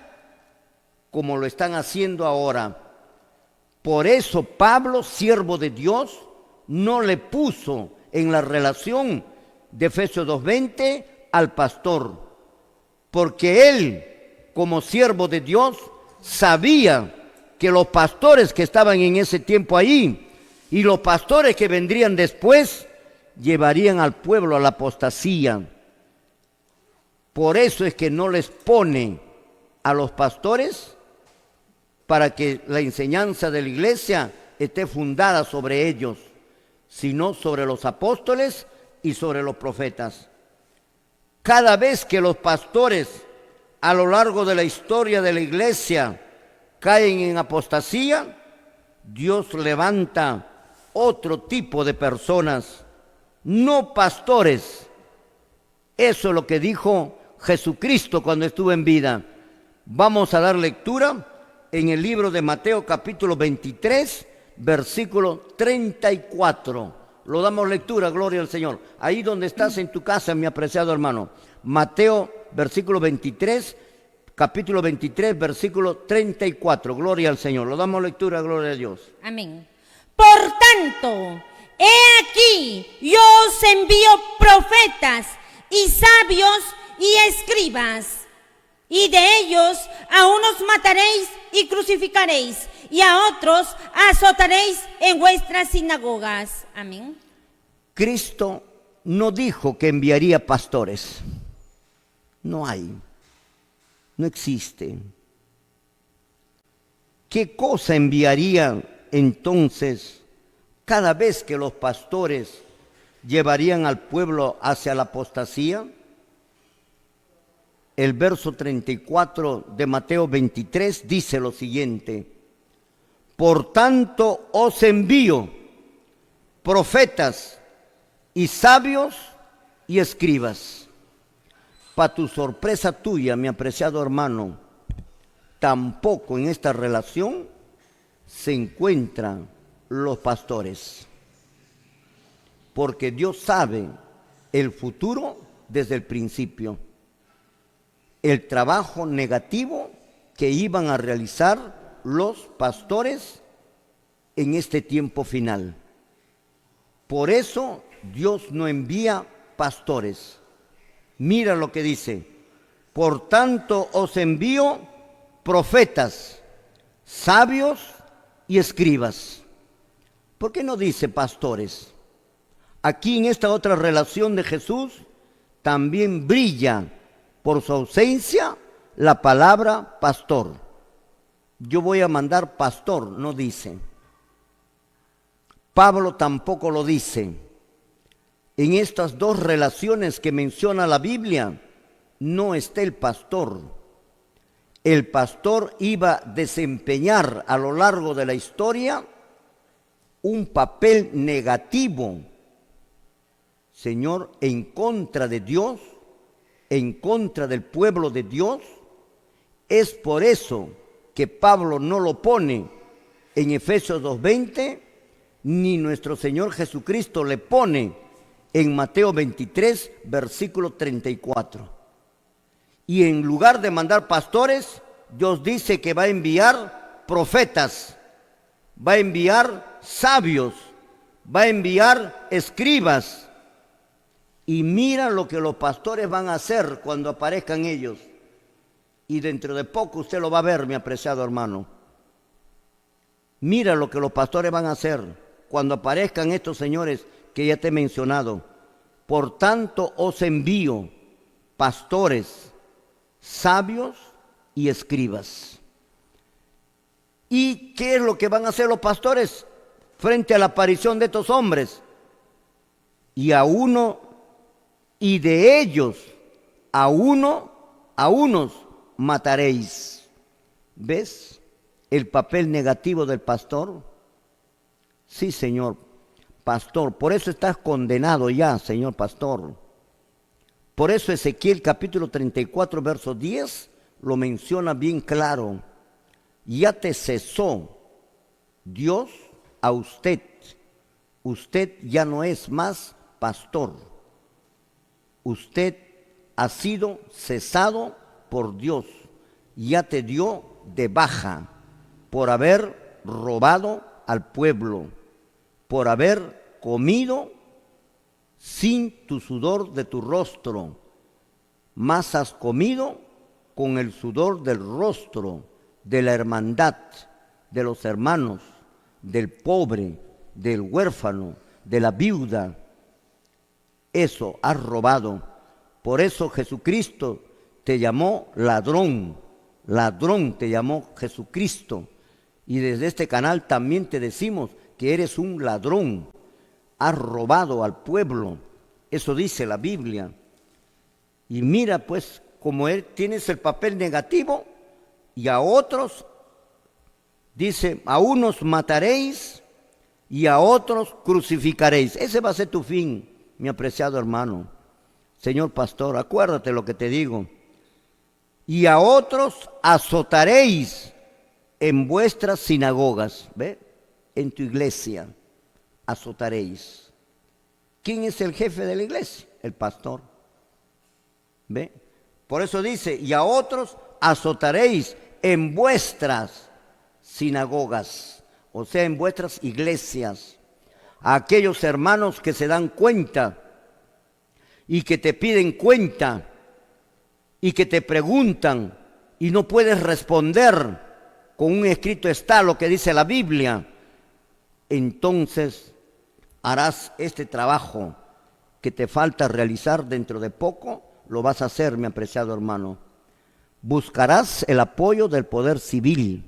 como lo están haciendo ahora. Por eso Pablo, siervo de Dios, no le puso en la relación de Efesios 2:20 al pastor, porque él, como siervo de Dios, sabía que los pastores que estaban en ese tiempo ahí y los pastores que vendrían después llevarían al pueblo a la apostasía. Por eso es que no les pone a los pastores para que la enseñanza de la iglesia esté fundada sobre ellos, sino sobre los apóstoles y sobre los profetas. Cada vez que los pastores a lo largo de la historia de la iglesia caen en apostasía, Dios levanta otro tipo de personas, no pastores. Eso es lo que dijo Jesucristo cuando estuvo en vida. Vamos a dar lectura en el libro de Mateo capítulo 23, versículo 34. Lo damos lectura, gloria al Señor. Ahí donde estás en tu casa, mi apreciado hermano. Mateo, versículo 23, capítulo 23, versículo 34. Gloria al Señor. Lo damos lectura, gloria a Dios. Amén. Por tanto, he aquí, yo os envío profetas y sabios y escribas. Y de ellos a unos mataréis y crucificaréis, y a otros azotaréis en vuestras sinagogas. Amén. Cristo no dijo que enviaría pastores. No hay. No existe. ¿Qué cosa enviaría entonces cada vez que los pastores llevarían al pueblo hacia la apostasía? El verso 34 de Mateo 23 dice lo siguiente: por tanto os envío profetas y sabios y escribas. Para tu sorpresa tuya, mi apreciado hermano, tampoco en esta relación se encuentran los pastores, porque Dios sabe el futuro desde el principio. El trabajo negativo que iban a realizar los pastores en este tiempo final. Por eso Dios no envía pastores. Mira lo que dice: por tanto os envío profetas, sabios y escribas. ¿Por qué no dice pastores? Aquí en esta otra relación de Jesús también brilla por su ausencia la palabra pastor. Yo voy a mandar pastor, no dice. Pablo tampoco lo dice. En estas dos relaciones que menciona la Biblia, no está el pastor. El pastor iba a desempeñar a lo largo de la historia un papel negativo, Señor, en contra de Dios, en contra del pueblo de Dios. Es por eso que Pablo no lo pone en Efesios 2:20, ni nuestro Señor Jesucristo le pone en Mateo 23, versículo 34. Y en lugar de mandar pastores, Dios dice que va a enviar profetas, va a enviar sabios, va a enviar escribas. Y mira lo que los pastores van a hacer cuando aparezcan ellos. Y dentro de poco usted lo va a ver, mi apreciado hermano. Mira lo que los pastores van a hacer cuando aparezcan estos señores que ya te he mencionado. Por tanto os envío pastores, sabios y escribas. ¿Y qué es lo que van a hacer los pastores frente a la aparición de estos hombres? Y y de ellos a unos mataréis. ¿Ves el papel negativo del pastor? Sí, señor pastor, por eso estás condenado ya, señor pastor. Por eso Ezequiel capítulo 34, verso 10 lo menciona bien claro. Ya te cesó Dios a usted. Usted ya no es más pastor. Usted ha sido cesado por Dios. Ya te dio de baja por haber robado al pueblo, por haber comido sin tu sudor de tu rostro, más has comido con el sudor del rostro de la hermandad, de los hermanos, del pobre, del huérfano, de la viuda. Eso has robado. Por eso Jesucristo te llamó ladrón. Ladrón te llamó Jesucristo. Y desde este canal también te decimos que eres un ladrón. Has robado al pueblo. Eso dice la Biblia. Y mira pues, como tienes el papel negativo, y a otros, dice, a unos mataréis y a otros crucificaréis. Ese va a ser tu fin, mi apreciado hermano. señor pastor, acuérdate lo que te digo. Y a otros azotaréis en vuestras sinagogas, ¿ve? En tu iglesia azotaréis. ¿Quién es el jefe de la iglesia? El pastor. ¿Ve? Por eso dice, y a otros azotaréis en vuestras sinagogas, o sea, en vuestras iglesias. A aquellos hermanos que se dan cuenta y que te piden cuenta y que te preguntan y no puedes responder, con un escrito está lo que dice la Biblia, entonces harás este trabajo que te falta realizar dentro de poco, lo vas a hacer, mi apreciado hermano. Buscarás el apoyo del poder civil.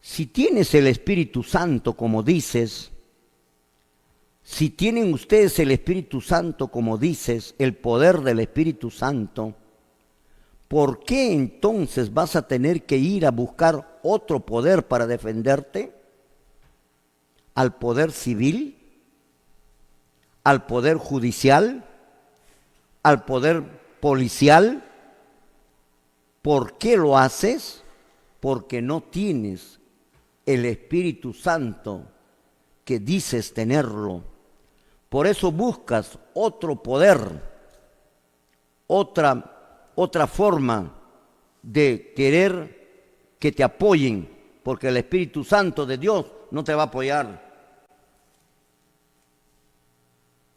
Si tienes el Espíritu Santo, como dices, si tienen ustedes el Espíritu Santo, como dices, el poder del Espíritu Santo, ¿por qué entonces vas a tener que ir a buscar otro poder para defenderte? ¿Al poder civil? ¿Al poder judicial? ¿Al poder policial? ¿Por qué lo haces? Porque no tienes el Espíritu Santo que dices tenerlo. Por eso buscas otro poder, otra forma de querer que te apoyen, porque el Espíritu Santo de Dios no te va a apoyar.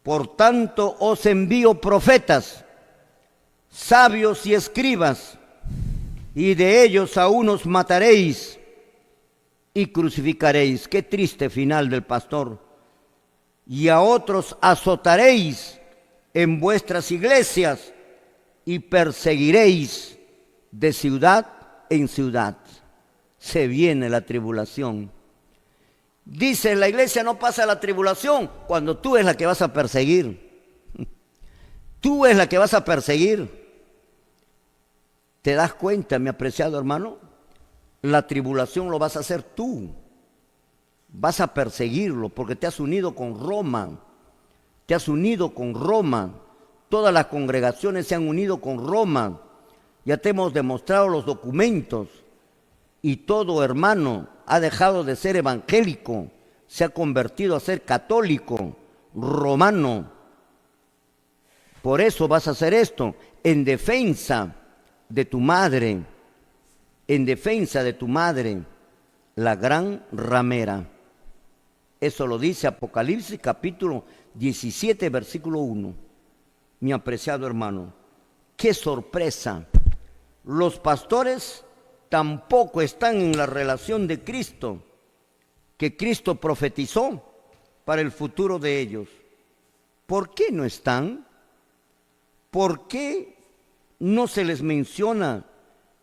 Por tanto, os envío profetas, sabios y escribas, y de ellos a unos mataréis y crucificaréis. Qué triste final del pastor. Y a otros azotaréis en vuestras iglesias y perseguiréis de ciudad en ciudad. Se viene la tribulación. Dice, la iglesia no pasa la tribulación cuando tú es la que vas a perseguir. Tú es la que vas a perseguir. ¿Te das cuenta, mi apreciado hermano? La tribulación lo vas a hacer tú. Vas a perseguirlo porque te has unido con Roma. Te has unido con Roma. Todas las congregaciones se han unido con Roma. Ya te hemos demostrado los documentos. Y todo hermano ha dejado de ser evangélico, se ha convertido a ser católico, romano. Por eso vas a hacer esto, en defensa de tu madre, en defensa de tu madre, la gran ramera. Eso lo dice Apocalipsis capítulo 17, versículo 1. Mi apreciado hermano, qué sorpresa. Los pastores tampoco están en la relación de Cristo, que Cristo profetizó para el futuro de ellos. ¿Por qué no están? ¿Por qué no se les menciona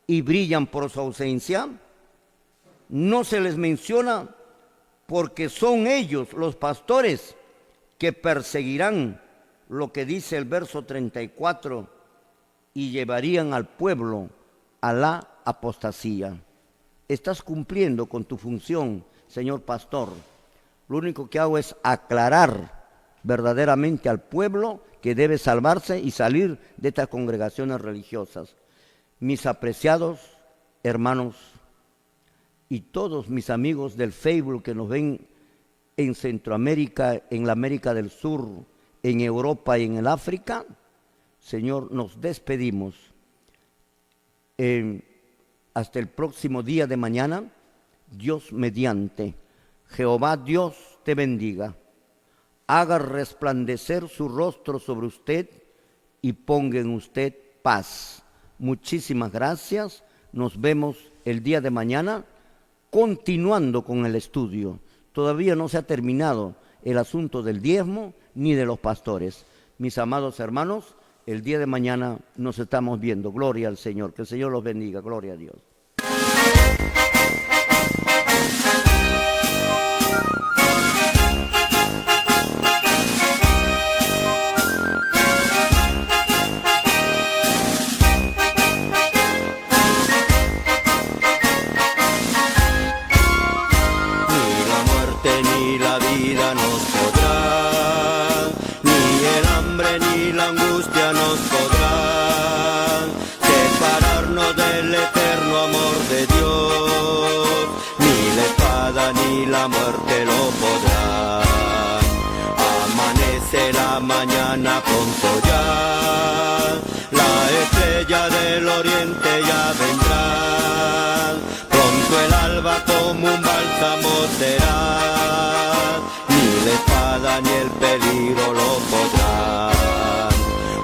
y brillan por su ausencia? No se les menciona porque son ellos, los pastores, que perseguirán lo que dice el verso 34 y llevarían al pueblo a la apostasía. Estás cumpliendo con tu función, señor pastor. Lo único que hago es aclarar verdaderamente al pueblo que debe salvarse y salir de estas congregaciones religiosas. Mis apreciados hermanos y todos mis amigos del Facebook que nos ven en Centroamérica, en la América del Sur, en Europa y en el África, Señor, nos despedimos. Hasta el próximo día de mañana, Dios mediante. Jehová Dios te bendiga. Haga resplandecer su rostro sobre usted y ponga en usted paz. Muchísimas gracias. Nos vemos el día de mañana continuando con el estudio. Todavía no se ha terminado el asunto del diezmo ni de los pastores. Mis amados hermanos, el día de mañana nos estamos viendo. Gloria al Señor. Que el Señor los bendiga. Gloria a Dios. Ni la muerte ni la vida nos podrá, ni el hambre ni librarnos del eterno amor de Dios. Ni la espada ni la muerte lo podrán. Amanece la mañana pronto ya, la estrella del oriente ya vendrá. Pronto el alba como un bálsamo será, ni la espada ni el peligro lo podrán.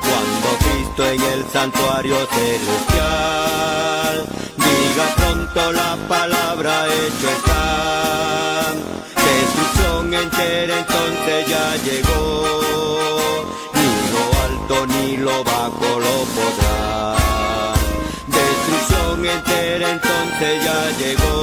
Cuando Cristo en el santuario celestial diga pronto la palabra, hecho está. Destrucción entera entonces ya llegó, ni lo alto ni lo bajo lo podrá. Destrucción entera entonces ya llegó,